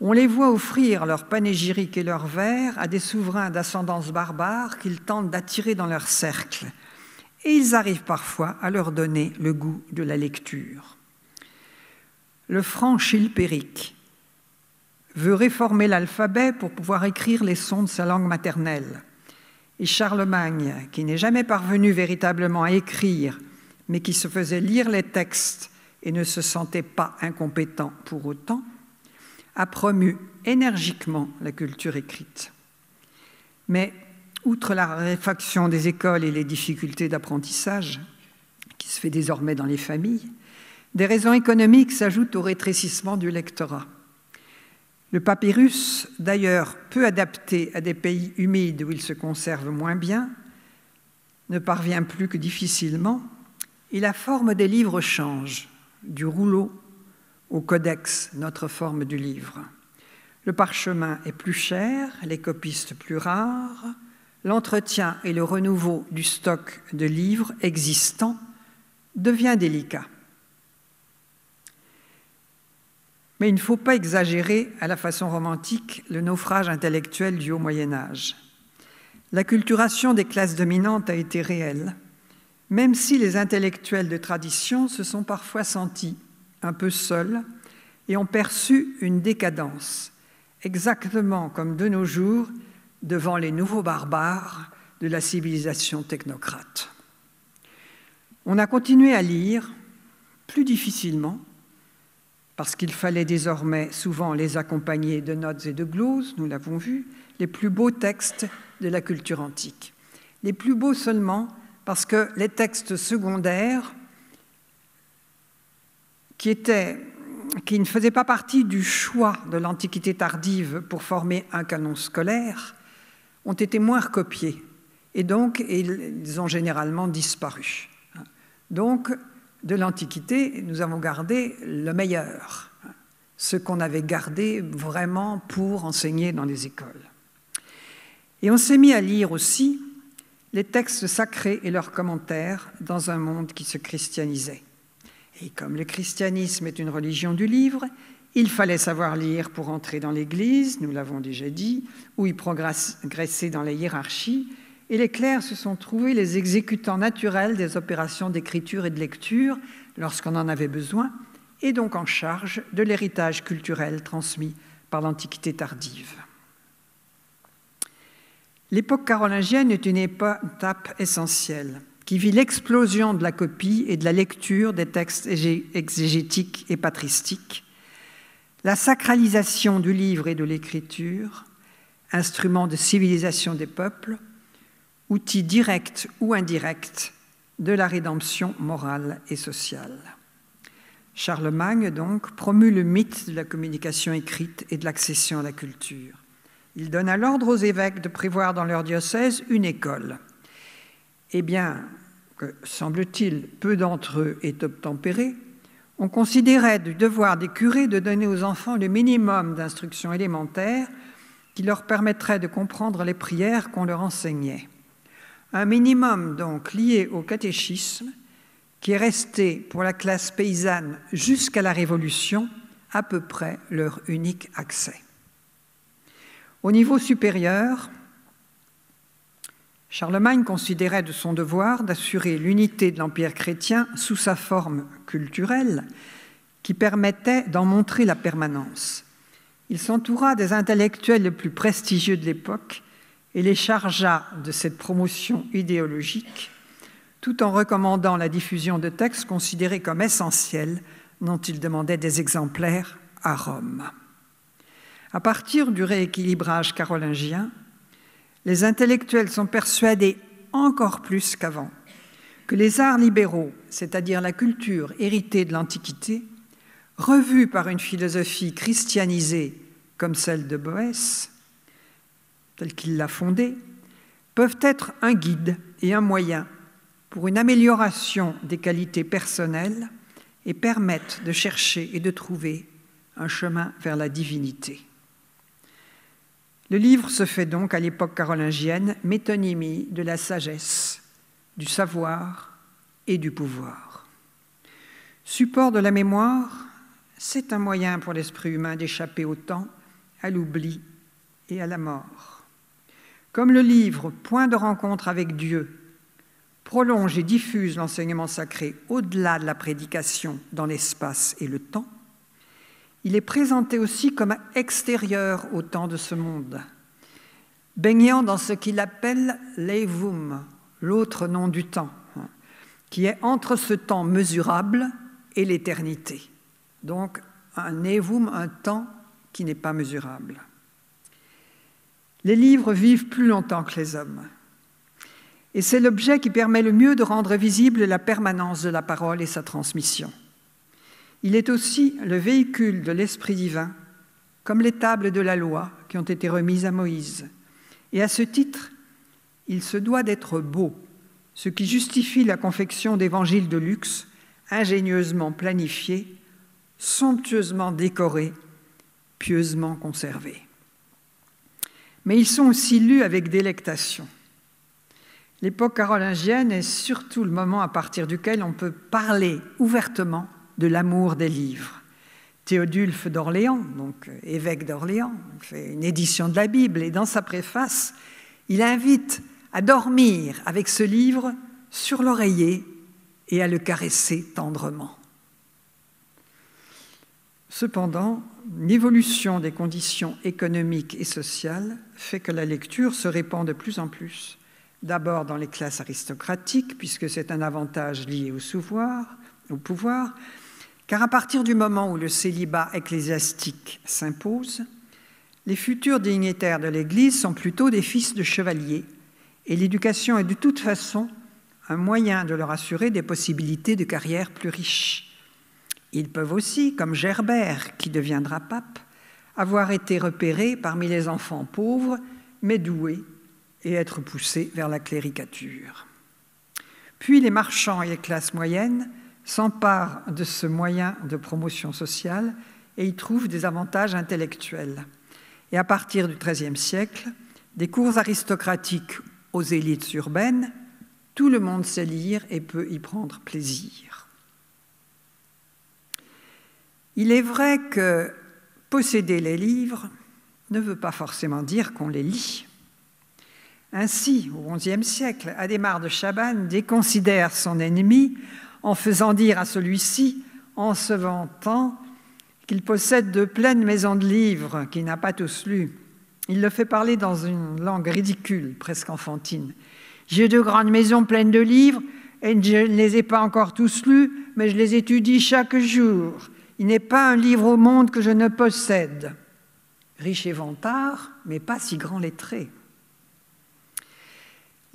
On les voit offrir leur panégyrique et leurs vers à des souverains d'ascendance barbare qu'ils tentent d'attirer dans leur cercle, et ils arrivent parfois à leur donner le goût de la lecture. Le franc Chilpéric veut réformer l'alphabet pour pouvoir écrire les sons de sa langue maternelle, et Charlemagne, qui n'est jamais parvenu véritablement à écrire, mais qui se faisait lire les textes et ne se sentait pas incompétent pour autant, a promu énergiquement la culture écrite. Mais, outre la raréfaction des écoles et les difficultés d'apprentissage, qui qui se fait désormais dans les familles, des raisons économiques s'ajoutent au rétrécissement du lectorat. Le papyrus, d'ailleurs peu adapté à des pays humides où il se conserve moins bien, ne parvient plus que difficilement, et la forme des livres change, du rouleau au codex, notre forme du livre. Le parchemin est plus cher, les copistes plus rares, l'entretien et le renouveau du stock de livres existants devient délicat. Mais il ne faut pas exagérer à la façon romantique le naufrage intellectuel du Haut Moyen-Âge. L'acculturation des classes dominantes a été réelle, même si les intellectuels de tradition se sont parfois sentis un peu seuls et ont perçu une décadence, exactement comme de nos jours devant les nouveaux barbares de la civilisation technocrate. On a continué à lire, plus difficilement, parce qu'il fallait désormais souvent les accompagner de notes et de gloses, nous l'avons vu, les plus beaux textes de la culture antique. Les plus beaux seulement parce que les textes secondaires, qui ne faisaient pas partie du choix de l'Antiquité tardive pour former un canon scolaire, ont été moins recopiés, et donc ils ont généralement disparu. Donc, de l'Antiquité, nous avons gardé le meilleur, ce qu'on avait gardé vraiment pour enseigner dans les écoles. Et on s'est mis à lire aussi les textes sacrés et leurs commentaires dans un monde qui se christianisait. Et comme le christianisme est une religion du livre, il fallait savoir lire pour entrer dans l'Église, nous l'avons déjà dit, ou y progresser dans les hiérarchies, et les clercs se sont trouvés les exécutants naturels des opérations d'écriture et de lecture lorsqu'on en avait besoin, et donc en charge de l'héritage culturel transmis par l'Antiquité tardive. L'époque carolingienne est une étape essentielle qui vit l'explosion de la copie et de la lecture des textes exégétiques et patristiques, la sacralisation du livre et de l'écriture, instrument de civilisation des peuples, outil direct ou indirect de la rédemption morale et sociale. Charlemagne, donc, promut le mythe de la communication écrite et de l'accession à la culture. Il donna l'ordre aux évêques de prévoir dans leur diocèse une école. Eh bien, que, semble-t-il, peu d'entre eux aient obtempéré, on considérait du devoir des curés de donner aux enfants le minimum d'instruction élémentaire qui leur permettrait de comprendre les prières qu'on leur enseignait. Un minimum donc lié au catéchisme qui est resté pour la classe paysanne jusqu'à la Révolution à peu près leur unique accès. Au niveau supérieur, Charlemagne considérait de son devoir d'assurer l'unité de l'Empire chrétien sous sa forme culturelle qui permettait d'en montrer la permanence. Il s'entoura des intellectuels les plus prestigieux de l'époque et les chargea de cette promotion idéologique, tout en recommandant la diffusion de textes considérés comme essentiels, dont il demandait des exemplaires à Rome. À partir du rééquilibrage carolingien, les intellectuels sont persuadés encore plus qu'avant que les arts libéraux, c'est-à-dire la culture héritée de l'Antiquité, revue par une philosophie christianisée comme celle de Boès, telle qu'il l'a fondée, peuvent être un guide et un moyen pour une amélioration des qualités personnelles et permettent de chercher et de trouver un chemin vers la divinité. Le livre se fait donc à l'époque carolingienne métonymie de la sagesse, du savoir et du pouvoir. Support de la mémoire, c'est un moyen pour l'esprit humain d'échapper au temps, à l'oubli et à la mort. Comme le livre, point de rencontre avec Dieu, prolonge et diffuse l'enseignement sacré au-delà de la prédication dans l'espace et le temps, il est présenté aussi comme extérieur au temps de ce monde, baignant dans ce qu'il appelle l'Eivum, l'autre nom du temps, qui est entre ce temps mesurable et l'éternité. Donc, un Eivum, un temps qui n'est pas mesurable. Les livres vivent plus longtemps que les hommes. Et c'est l'objet qui permet le mieux de rendre visible la permanence de la parole et sa transmission. Il est aussi le véhicule de l'Esprit divin, comme les tables de la loi qui ont été remises à Moïse. Et à ce titre, il se doit d'être beau, ce qui justifie la confection d'évangiles de luxe, ingénieusement planifiés, somptueusement décorés, pieusement conservés. Mais ils sont aussi lus avec délectation. L'époque carolingienne est surtout le moment à partir duquel on peut parler ouvertement de l'amour des livres. Théodulphe d'Orléans, donc évêque d'Orléans, fait une édition de la Bible et dans sa préface, il invite à dormir avec ce livre sur l'oreiller et à le caresser tendrement. Cependant, l'évolution des conditions économiques et sociales fait que la lecture se répand de plus en plus, d'abord dans les classes aristocratiques, puisque c'est un avantage lié au pouvoir, car à partir du moment où le célibat ecclésiastique s'impose, les futurs dignitaires de l'Église sont plutôt des fils de chevaliers, et l'éducation est de toute façon un moyen de leur assurer des possibilités de carrière plus riches. Ils peuvent aussi, comme Gerbert, qui deviendra pape, avoir été repérés parmi les enfants pauvres, mais doués, et être poussés vers la cléricature. Puis les marchands et les classes moyennes s'emparent de ce moyen de promotion sociale et y trouvent des avantages intellectuels. Et à partir du XIIIe siècle, des cours aristocratiques aux élites urbaines, tout le monde sait lire et peut y prendre plaisir. Il est vrai que posséder les livres ne veut pas forcément dire qu'on les lit. Ainsi, au XIe siècle, Adhémar de Chabannes déconsidère son ennemi en faisant dire à celui-ci, en se vantant, qu'il possède de pleines maisons de livres qu'il n'a pas tous lus. Il le fait parler dans une langue ridicule, presque enfantine. « J'ai de grandes maisons pleines de livres, et je ne les ai pas encore tous lus, mais je les étudie chaque jour. Il n'est pas un livre au monde que je ne possède. » Riche et vantard, mais pas si grand lettré.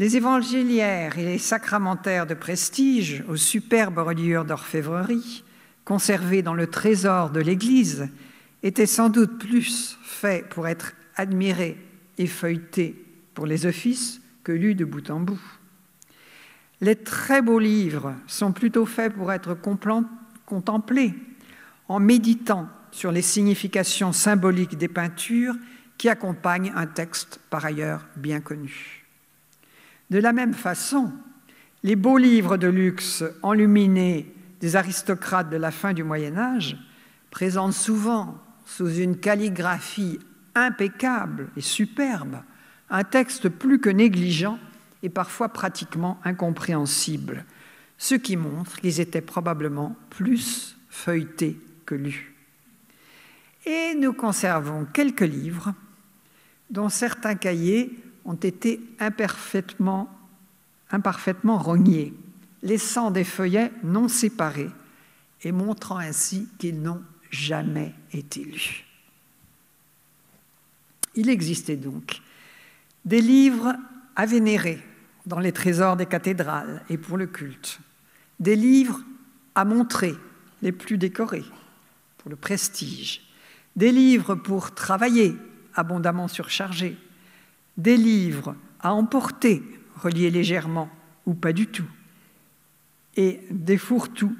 Les évangéliaires et les sacramentaires de prestige, aux superbes reliures d'orfèvrerie, conservés dans le trésor de l'Église, étaient sans doute plus faits pour être admirés et feuilletés pour les offices que lus de bout en bout. Les très beaux livres sont plutôt faits pour être contemplés, en méditant sur les significations symboliques des peintures qui accompagnent un texte par ailleurs bien connu. De la même façon, les beaux livres de luxe enluminés des aristocrates de la fin du Moyen-Âge présentent souvent, sous une calligraphie impeccable et superbe, un texte plus que négligent et parfois pratiquement incompréhensible, ce qui montre qu'ils étaient probablement plus feuilletés que lus. Et nous conservons quelques livres dont certains cahiers ont été imparfaitement rognés, laissant des feuillets non séparés et montrant ainsi qu'ils n'ont jamais été lus. Il existait donc des livres à vénérer dans les trésors des cathédrales et pour le culte, des livres à montrer, les plus décorés, pour le prestige, des livres pour travailler, abondamment surchargés, des livres à emporter, reliés légèrement ou pas du tout, et des fourre-tout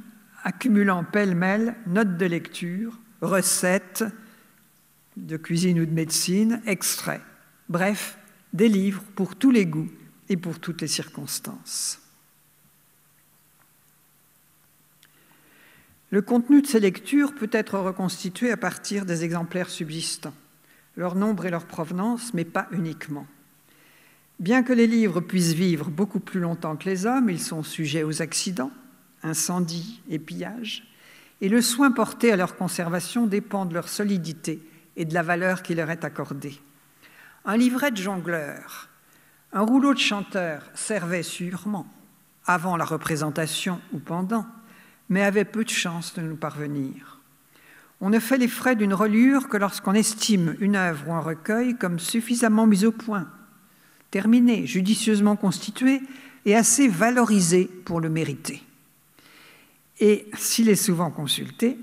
accumulant pêle-mêle notes de lecture, recettes de cuisine ou de médecine, extraits, bref, des livres pour tous les goûts et pour toutes les circonstances. Le contenu de ces lectures peut être reconstitué à partir des exemplaires subsistants, leur nombre et leur provenance, mais pas uniquement. Bien que les livres puissent vivre beaucoup plus longtemps que les hommes, ils sont sujets aux accidents, incendies et pillages, et le soin porté à leur conservation dépend de leur solidité et de la valeur qui leur est accordée. Un livret de jongleur, un rouleau de chanteur servait sûrement, avant la représentation ou pendant, mais avait peu de chance de nous parvenir. On ne fait les frais d'une reliure que lorsqu'on estime une œuvre ou un recueil comme suffisamment mis au point, terminé, judicieusement constitué, et assez valorisé pour le mériter. Et s'il est souvent consulté,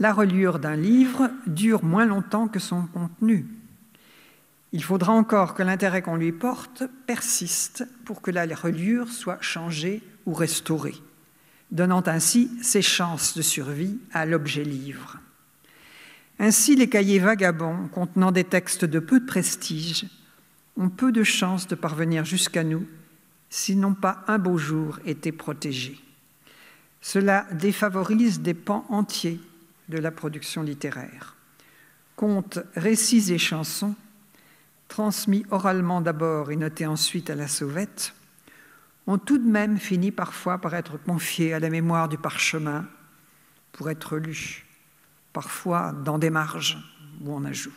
la reliure d'un livre dure moins longtemps que son contenu. Il faudra encore que l'intérêt qu'on lui porte persiste pour que la reliure soit changée ou restaurée, donnant ainsi ses chances de survie à l'objet livre. Ainsi, les cahiers vagabonds contenant des textes de peu de prestige ont peu de chances de parvenir jusqu'à nous s'ils n'ont pas un beau jour été protégés. Cela défavorise des pans entiers de la production littéraire. Contes, récits et chansons, transmis oralement d'abord et notés ensuite à la sauvette, ont tout de même fini parfois par être confiés à la mémoire du parchemin pour être lus, parfois dans des marges où on ajoute.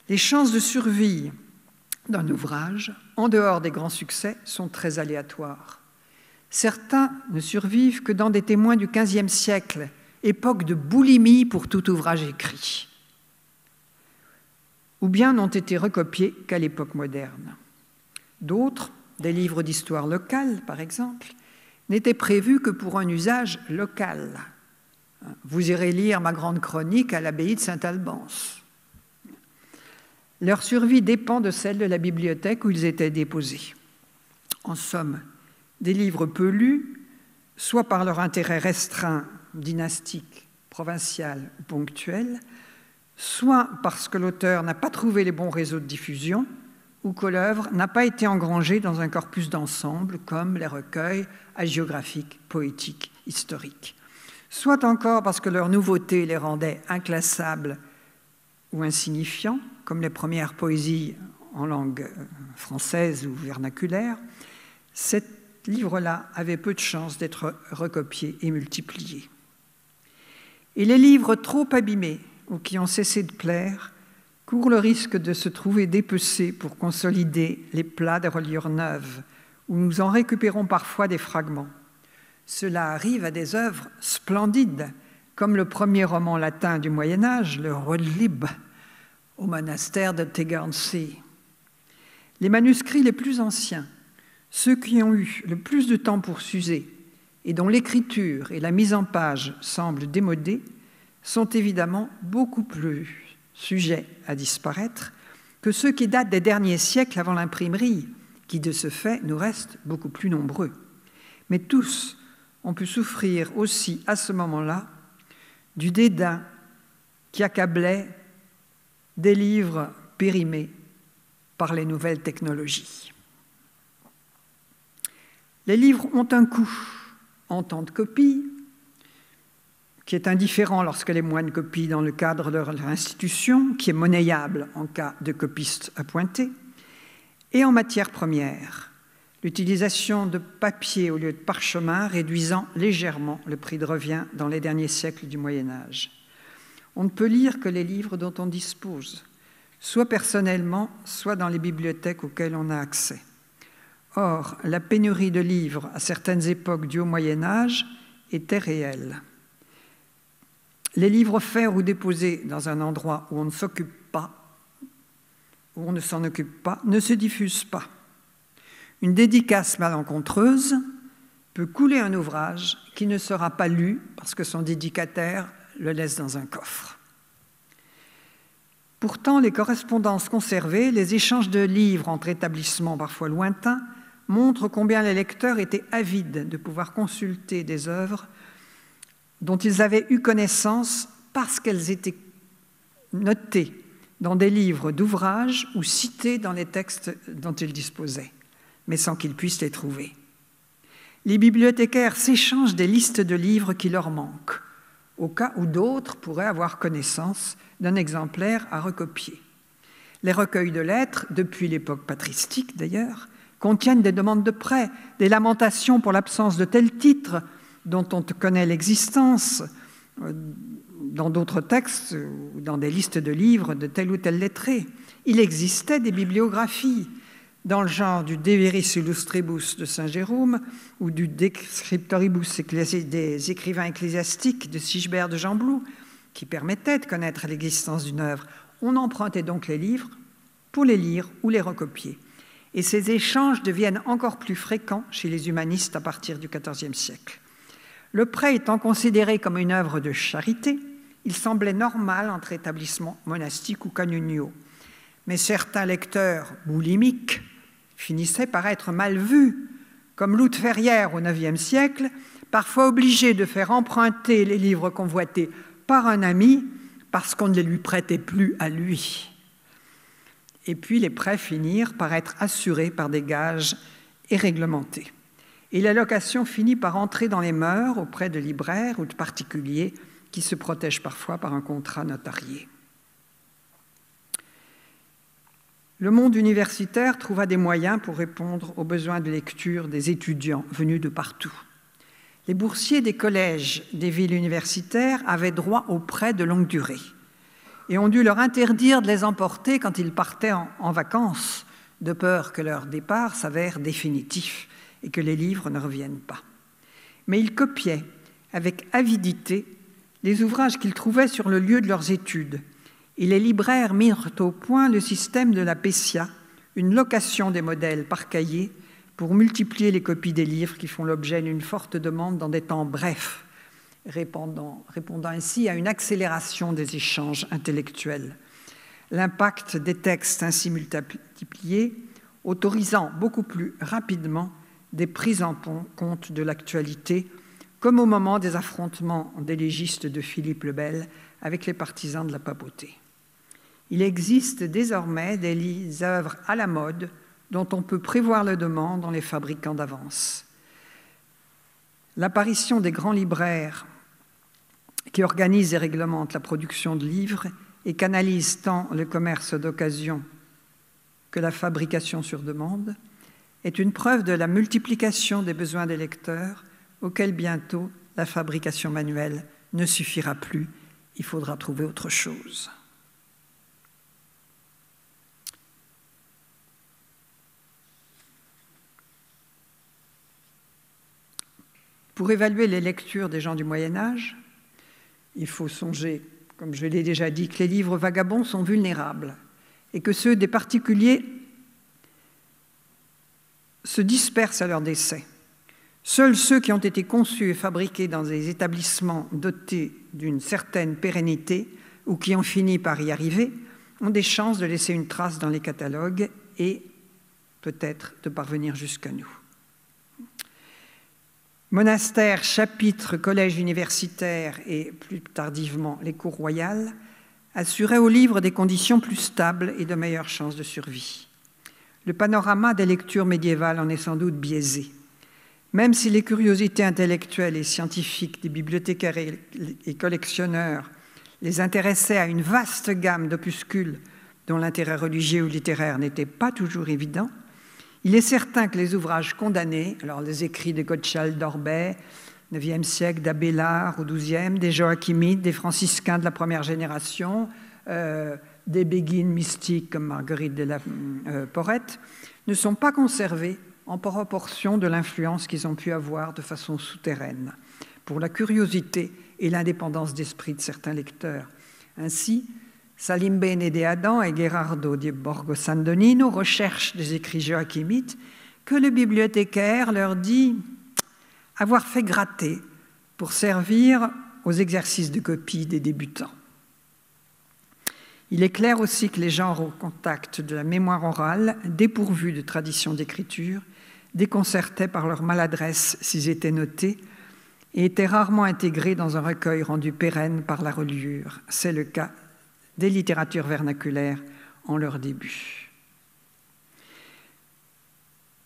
Les chances de survie d'un ouvrage, en dehors des grands succès, sont très aléatoires. Certains ne survivent que dans des témoins du XVe siècle, époque de boulimie pour tout ouvrage écrit, ou bien n'ont été recopiés qu'à l'époque moderne. D'autres, des livres d'histoire locale par exemple, n'étaient prévus que pour un usage local. Vous irez lire ma grande chronique à l'abbaye de Saint-Albans. Leur survie dépend de celle de la bibliothèque où ils étaient déposés. En somme, des livres peu lus, soit par leur intérêt restreint, dynastique, provincial ou ponctuel, soit parce que l'auteur n'a pas trouvé les bons réseaux de diffusion ou que l'œuvre n'a pas été engrangée dans un corpus d'ensemble comme les recueils hagiographiques, poétiques, historiques. Soit encore parce que leur nouveauté les rendait inclassables ou insignifiants, comme les premières poésies en langue française ou vernaculaire. Ces livres-là avaient peu de chances d'être recopiés et multipliés. Et les livres trop abîmés ou qui ont cessé de plaire courent le risque de se trouver dépecés pour consolider les plats des reliures neuves, où nous en récupérons parfois des fragments. Cela arrive à des œuvres splendides, comme le premier roman latin du Moyen-Âge, le Rodlib, au monastère de Tegernsee. Les manuscrits les plus anciens, ceux qui ont eu le plus de temps pour s'user et dont l'écriture et la mise en page semblent démodées, sont évidemment beaucoup plus sujets à disparaître que ceux qui datent des derniers siècles avant l'imprimerie, qui de ce fait nous restent beaucoup plus nombreux. Mais tous ont pu souffrir aussi à ce moment-là du dédain qui accablait des livres périmés par les nouvelles technologies. Les livres ont un coût en temps de copie, qui est indifférent lorsque les moines copient dans le cadre de leur institution, qui est monnayable en cas de copiste appointé, et en matière première, l'utilisation de papier au lieu de parchemin réduisant légèrement le prix de revient dans les derniers siècles du Moyen-Âge. On ne peut lire que les livres dont on dispose, soit personnellement, soit dans les bibliothèques auxquelles on a accès. Or, la pénurie de livres à certaines époques du Haut Moyen-Âge était réelle. Les livres offerts ou déposés dans un endroit où on ne s'occupe pas, où on ne s'en occupe pas, ne se diffusent pas. Une dédicace malencontreuse peut couler un ouvrage qui ne sera pas lu parce que son dédicataire le laisse dans un coffre. Pourtant, les correspondances conservées, les échanges de livres entre établissements parfois lointains, montrent combien les lecteurs étaient avides de pouvoir consulter des œuvres dont ils avaient eu connaissance parce qu'elles étaient notées dans des livres d'ouvrages ou citées dans les textes dont ils disposaient, mais sans qu'ils puissent les trouver. Les bibliothécaires s'échangent des listes de livres qui leur manquent, au cas où d'autres pourraient avoir connaissance d'un exemplaire à recopier. Les recueils de lettres, depuis l'époque patristique d'ailleurs, contiennent des demandes de prêt, des lamentations pour l'absence de tel titre dont on connaît l'existence dans d'autres textes ou dans des listes de livres de tel ou tel lettré. Il existait des bibliographies dans le genre du De Viris Illustribus de Saint Jérôme ou du De Scriptoribus des écrivains ecclésiastiques de Sigebert de Gembloux, qui permettaient de connaître l'existence d'une œuvre. On empruntait donc les livres pour les lire ou les recopier. Et ces échanges deviennent encore plus fréquents chez les humanistes à partir du XIVe siècle. Le prêt étant considéré comme une œuvre de charité, il semblait normal entre établissements monastiques ou canoniaux. Mais certains lecteurs boulimiques finissaient par être mal vus, comme Loutre Ferrière au IXe siècle, parfois obligé de faire emprunter les livres convoités par un ami parce qu'on ne les lui prêtait plus à lui. Et puis les prêts finirent par être assurés par des gages et réglementés. Et la location finit par entrer dans les mœurs auprès de libraires ou de particuliers qui se protègent parfois par un contrat notarié. Le monde universitaire trouva des moyens pour répondre aux besoins de lecture des étudiants venus de partout. Les boursiers des collèges des villes universitaires avaient droit aux prêts de longue durée et ont dû leur interdire de les emporter quand ils partaient en vacances, de peur que leur départ s'avère définitif et que les livres ne reviennent pas. Mais ils copiaient avec avidité les ouvrages qu'ils trouvaient sur le lieu de leurs études. Et les libraires mirent au point le système de la PECIA, une location des modèles par cahier pour multiplier les copies des livres qui font l'objet d'une forte demande dans des temps brefs, répondant ainsi à une accélération des échanges intellectuels. L'impact des textes ainsi multipliés, autorisant beaucoup plus rapidement des prises en compte de l'actualité, comme au moment des affrontements des légistes de Philippe le Bel avec les partisans de la papauté. Il existe désormais des œuvres à la mode dont on peut prévoir le demande en les fabriquant d'avance. L'apparition des grands libraires qui organisent et réglementent la production de livres et canalisent tant le commerce d'occasion que la fabrication sur demande est une preuve de la multiplication des besoins des lecteurs auxquels bientôt la fabrication manuelle ne suffira plus. Il faudra trouver autre chose. Pour évaluer les lectures des gens du Moyen-Âge, il faut songer, comme je l'ai déjà dit, que les livres vagabonds sont vulnérables et que ceux des particuliers se dispersent à leur décès. Seuls ceux qui ont été conçus et fabriqués dans des établissements dotés d'une certaine pérennité ou qui ont fini par y arriver ont des chances de laisser une trace dans les catalogues et peut-être de parvenir jusqu'à nous. Monastères, chapitres, collèges universitaires et plus tardivement les cours royales assuraient aux livres des conditions plus stables et de meilleures chances de survie. Le panorama des lectures médiévales en est sans doute biaisé. Même si les curiosités intellectuelles et scientifiques des bibliothécaires et collectionneurs les intéressaient à une vaste gamme d'opuscules dont l'intérêt religieux ou littéraire n'était pas toujours évident, il est certain que les ouvrages condamnés, alors les écrits de Gottschall d'Orbay, 9e siècle, d'Abélard au 12e, des Joachimides, des franciscains de la première génération, des béguines mystiques comme Marguerite de la Porrette, ne sont pas conservés en proportion de l'influence qu'ils ont pu avoir de façon souterraine pour la curiosité et l'indépendance d'esprit de certains lecteurs. Ainsi, Salimbene de Adam et Gherardo di Borgo San Donino recherchent des écrits joachimites que le bibliothécaire leur dit avoir fait gratter pour servir aux exercices de copie des débutants. Il est clair aussi que les genres au contact de la mémoire orale, dépourvus de tradition d'écriture, déconcertaient par leur maladresse s'ils étaient notés et étaient rarement intégrés dans un recueil rendu pérenne par la reliure. C'est le cas des littératures vernaculaires en leur début.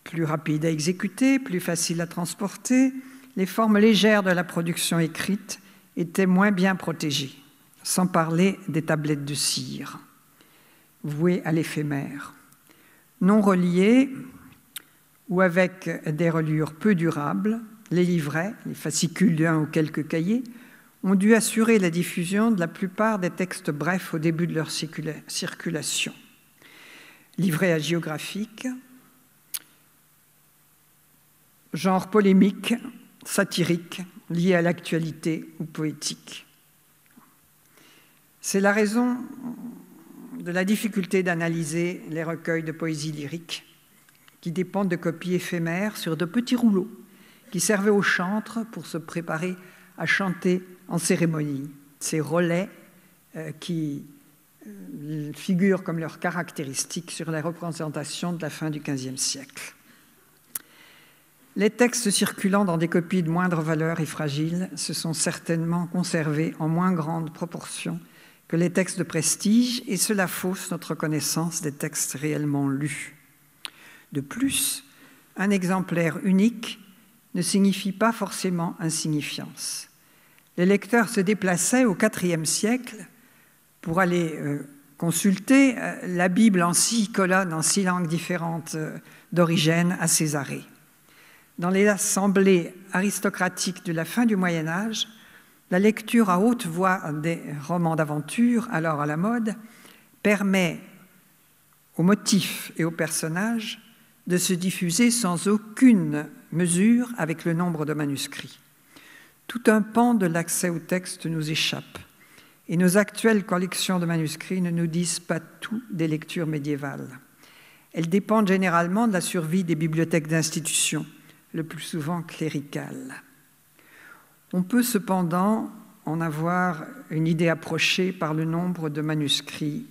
Plus rapide à exécuter, plus facile à transporter, les formes légères de la production écrite étaient moins bien protégées, sans parler des tablettes de cire, vouées à l'éphémère. Non reliées ou avec des reliures peu durables, les livrets, les fascicules d'un ou quelques cahiers, ont dû assurer la diffusion de la plupart des textes brefs au début de leur circulation. Livrets hagiographiques, genre polémique, satirique, lié à l'actualité ou poétique. C'est la raison de la difficulté d'analyser les recueils de poésie lyrique qui dépendent de copies éphémères sur de petits rouleaux qui servaient aux chantres pour se préparer à chanter en cérémonie. Ces relais qui figurent comme leur caractéristique sur les représentations de la fin du XVe siècle. Les textes circulant dans des copies de moindre valeur et fragiles se sont certainement conservés en moins grande proportion que les textes de prestige, et cela fausse notre connaissance des textes réellement lus. De plus, un exemplaire unique ne signifie pas forcément insignifiance. Les lecteurs se déplaçaient au IVe siècle pour aller consulter la Bible en 6 colonnes, en 6 langues différentes d'Origène à Césarée. Dans les assemblées aristocratiques de la fin du Moyen-Âge, la lecture à haute voix des romans d'aventure, alors à la mode, permet aux motifs et aux personnages de se diffuser sans aucune mesure avec le nombre de manuscrits. Tout un pan de l'accès au texte nous échappe, et nos actuelles collections de manuscrits ne nous disent pas tout des lectures médiévales. Elles dépendent généralement de la survie des bibliothèques d'institutions, le plus souvent cléricales. On peut cependant en avoir une idée approchée par le nombre de manuscrits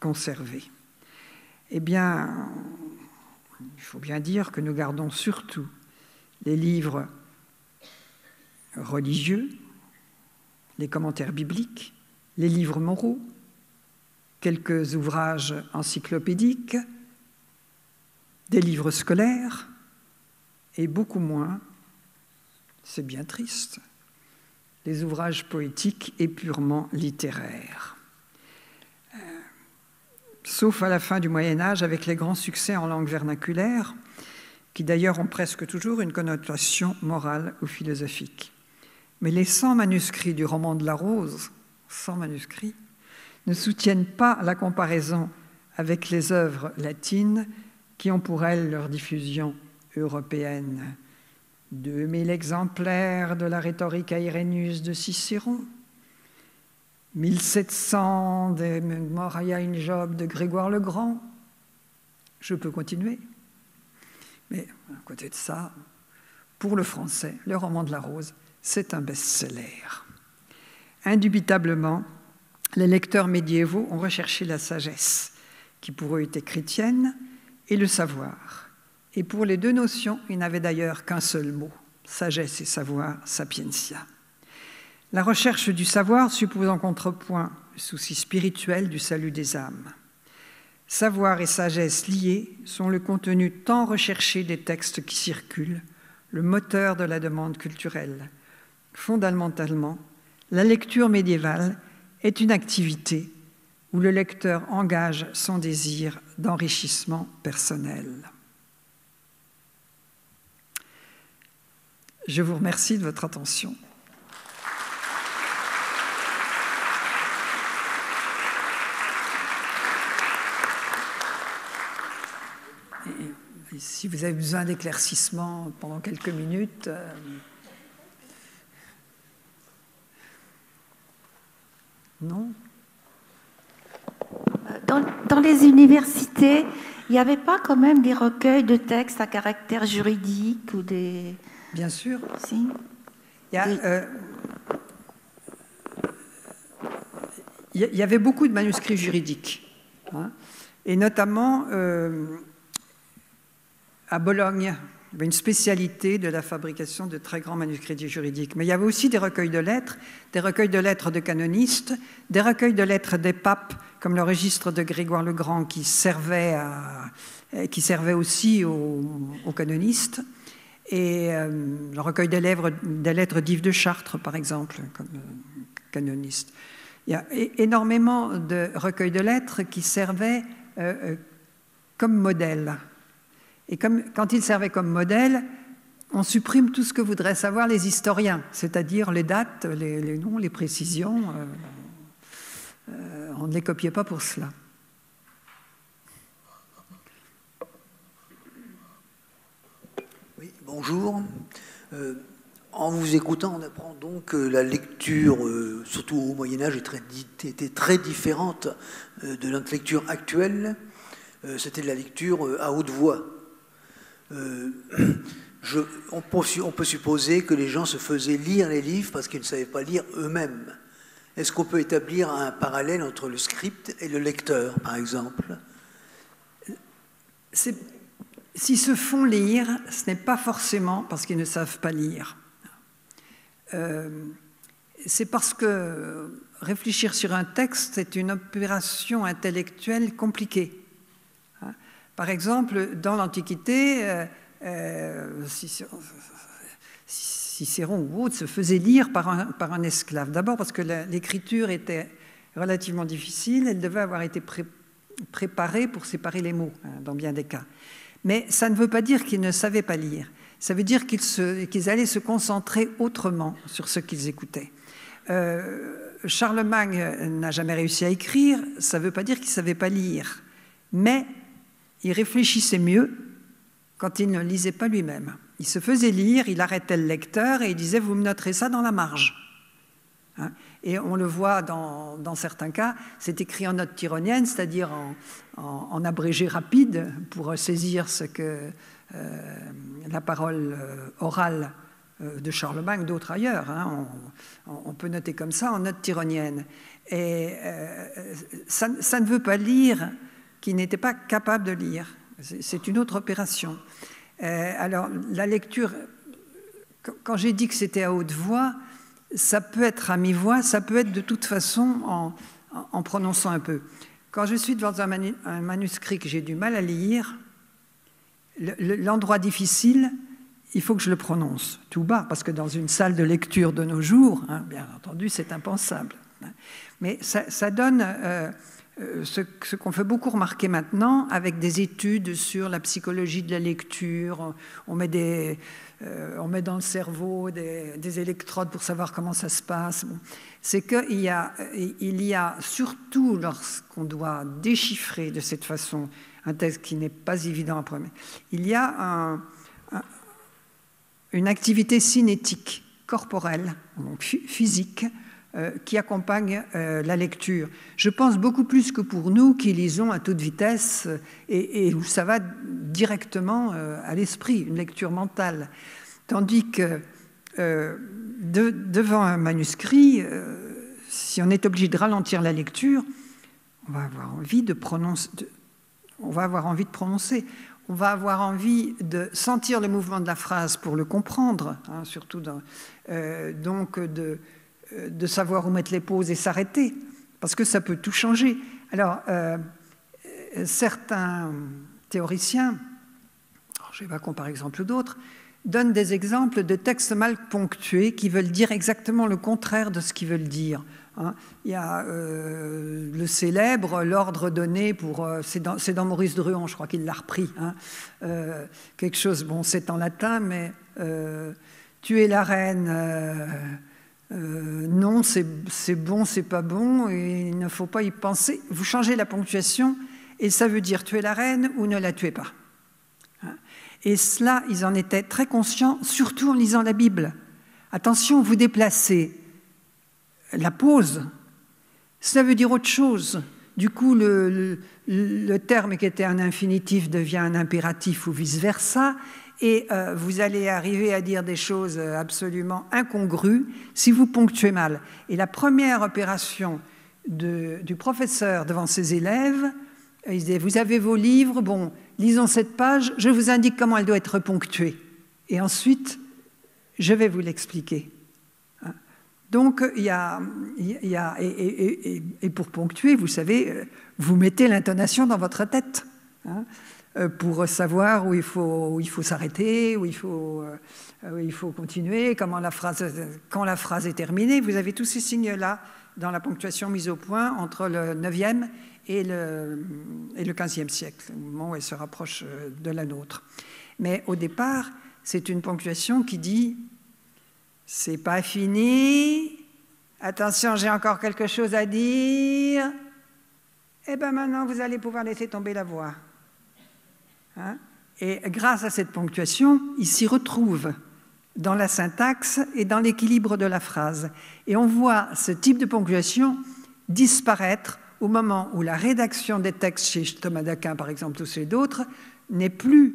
conservés. Eh bien, il faut bien dire que nous gardons surtout les livres religieux, les commentaires bibliques, les livres moraux, quelques ouvrages encyclopédiques, des livres scolaires, et beaucoup moins, c'est bien triste, les ouvrages poétiques et purement littéraires. Sauf à la fin du Moyen-Âge, avec les grands succès en langue vernaculaire, qui d'ailleurs ont presque toujours une connotation morale ou philosophique. Mais les 100 manuscrits du roman de la Rose, 100 manuscrits, ne soutiennent pas la comparaison avec les œuvres latines qui ont pour elles leur diffusion européenne. 2000 exemplaires de la rhétorique à Irénus de Cicéron, 1700 des Moria in Job de Grégoire le Grand. Je peux continuer. Mais à côté de ça, pour le français, le roman de la Rose, c'est un best-seller. Indubitablement, les lecteurs médiévaux ont recherché la sagesse, qui pour eux était chrétienne, et le savoir. Et pour les deux notions, ils n'avaient d'ailleurs qu'un seul mot, sagesse et savoir, sapientia. La recherche du savoir suppose en contrepoint le souci spirituel du salut des âmes. Savoir et sagesse liés sont le contenu tant recherché des textes qui circulent, le moteur de la demande culturelle. Fondamentalement, la lecture médiévale est une activité où le lecteur engage son désir d'enrichissement personnel. Je vous remercie de votre attention. Et si vous avez besoin d'éclaircissement pendant quelques minutes, non ? Dans les universités, il n'y avait pas quand même des recueils de textes à caractère juridique ou des... Bien sûr. Si. Il y avait beaucoup de manuscrits juridiques, hein, et notamment à Bologne, il y avait une spécialité de la fabrication de très grands manuscrits juridiques. Mais il y avait aussi des recueils de lettres de canonistes, des recueils de lettres des papes, comme le registre de Grégoire le Grand, qui servait aussi aux canonistes, et le recueil des lettres d'Yves de Chartres, par exemple, comme canoniste. Il y a énormément de recueils de lettres qui servaient comme modèle. Et quand ils servaient comme modèle, on supprime tout ce que voudraient savoir les historiens, c'est-à-dire les dates, les noms, les précisions. On ne les copiait pas pour cela. Oui, bonjour. En vous écoutant, on apprend donc que la lecture, surtout au Moyen-Âge, était très différente de notre lecture actuelle. C'était de la lecture à haute voix. on peut supposer que les gens se faisaient lire les livres parce qu'ils ne savaient pas lire eux-mêmes. Est-ce qu'on peut établir un parallèle entre le script et le lecteur, par exemple? S'ils se font lire, ce n'est pas forcément parce qu'ils ne savent pas lire. C'est parce que réfléchir sur un texte est une opération intellectuelle compliquée. Par exemple, dans l'Antiquité, Cicéron ou autre se faisait lire par un esclave. D'abord parce que l'écriture était relativement difficile, elle devait avoir été préparée pour séparer les mots, dans bien des cas. Mais ça ne veut pas dire qu'ils ne savaient pas lire. Ça veut dire qu'ils allaient se concentrer autrement sur ce qu'ils écoutaient. Charlemagne n'a jamais réussi à écrire, ça ne veut pas dire qu'il ne savait pas lire. Mais il réfléchissait mieux quand il ne lisait pas lui-même. Il se faisait lire, il arrêtait le lecteur et il disait « vous me noterez ça dans la marge ». Et on le voit dans certains cas, c'est écrit en note tyrrhonienne, c'est-à-dire en abrégé rapide pour saisir ce que la parole orale de Charlemagne, d'autres ailleurs. On peut noter comme ça en note tyrrhonienne. Et ça ne veut pas dire qu'il n'était pas capable de lire. C'est une autre opération. Alors, la lecture, quand j'ai dit que c'était à haute voix, ça peut être à mi-voix, ça peut être de toute façon en prononçant un peu. Quand je suis devant un manuscrit que j'ai du mal à lire, l'endroit difficile, il faut que je le prononce tout bas, parce que dans une salle de lecture de nos jours, bien entendu, c'est impensable. Mais ça donne ce qu'on fait beaucoup remarquer maintenant avec des études sur la psychologie de la lecture. On met dans le cerveau des électrodes pour savoir comment ça se passe. C'est qu'il y a, surtout lorsqu'on doit déchiffrer de cette façon un texte qui n'est pas évident à prendre, il y a une activité cinétique, corporelle, donc physique, qui accompagne la lecture. Je pense beaucoup plus que pour nous qui lisons à toute vitesse et où ça va directement à l'esprit, une lecture mentale. Tandis que devant un manuscrit, si on est obligé de ralentir la lecture, on va avoir envie de prononcer, on va avoir envie de sentir le mouvement de la phrase pour le comprendre, surtout donc de savoir où mettre les pauses et s'arrêter, parce que ça peut tout changer. Alors, certains théoriciens, chez Bacon par exemple ou d'autres, donnent des exemples de textes mal ponctués qui veulent dire exactement le contraire de ce qu'ils veulent dire. Il y a le célèbre, l'ordre donné pour... c'est dans Maurice Druon, je crois qu'il l'a repris. Quelque chose, bon, c'est en latin, mais tuer la reine... non, c'est bon, c'est pas bon, et il ne faut pas y penser. Vous changez la ponctuation, et ça veut dire tuer la reine ou ne la tuez pas. Et cela, ils en étaient très conscients, surtout en lisant la Bible. Attention, vous déplacez la pause, ça veut dire autre chose. Du coup, le terme qui était un infinitif devient un impératif ou vice-versa, et vous allez arriver à dire des choses absolument incongrues si vous ponctuez mal. Et la première opération du professeur devant ses élèves, il disait « Vous avez vos livres, bon, lisons cette page, je vous indique comment elle doit être ponctuée. Et ensuite, je vais vous l'expliquer. » Donc, et pour ponctuer, vous savez, vous mettez l'intonation dans votre tête. Pour savoir où il faut s'arrêter, où il faut continuer, quand la phrase est terminée. Vous avez tous ces signes-là dans la ponctuation mise au point entre le 9e et le 15e siècle, au moment où elle se rapproche de la nôtre. Mais au départ, c'est une ponctuation qui dit « c'est pas fini, attention, j'ai encore quelque chose à dire, et bien maintenant vous allez pouvoir laisser tomber la voix ». Et grâce à cette ponctuation, il s'y retrouve dans la syntaxe et dans l'équilibre de la phrase. Et on voit ce type de ponctuation disparaître au moment où la rédaction des textes chez Thomas d'Aquin, par exemple, ou chez d'autres, n'est plus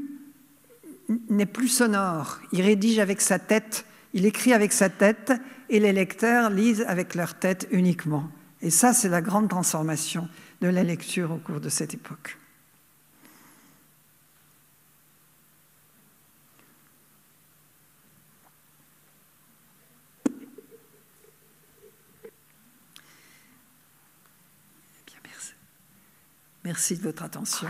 n'est plus sonore. Il rédige avec sa tête, il écrit avec sa tête, et les lecteurs lisent avec leur tête uniquement. Et ça, c'est la grande transformation de la lecture au cours de cette époque. Bien, merci de votre attention.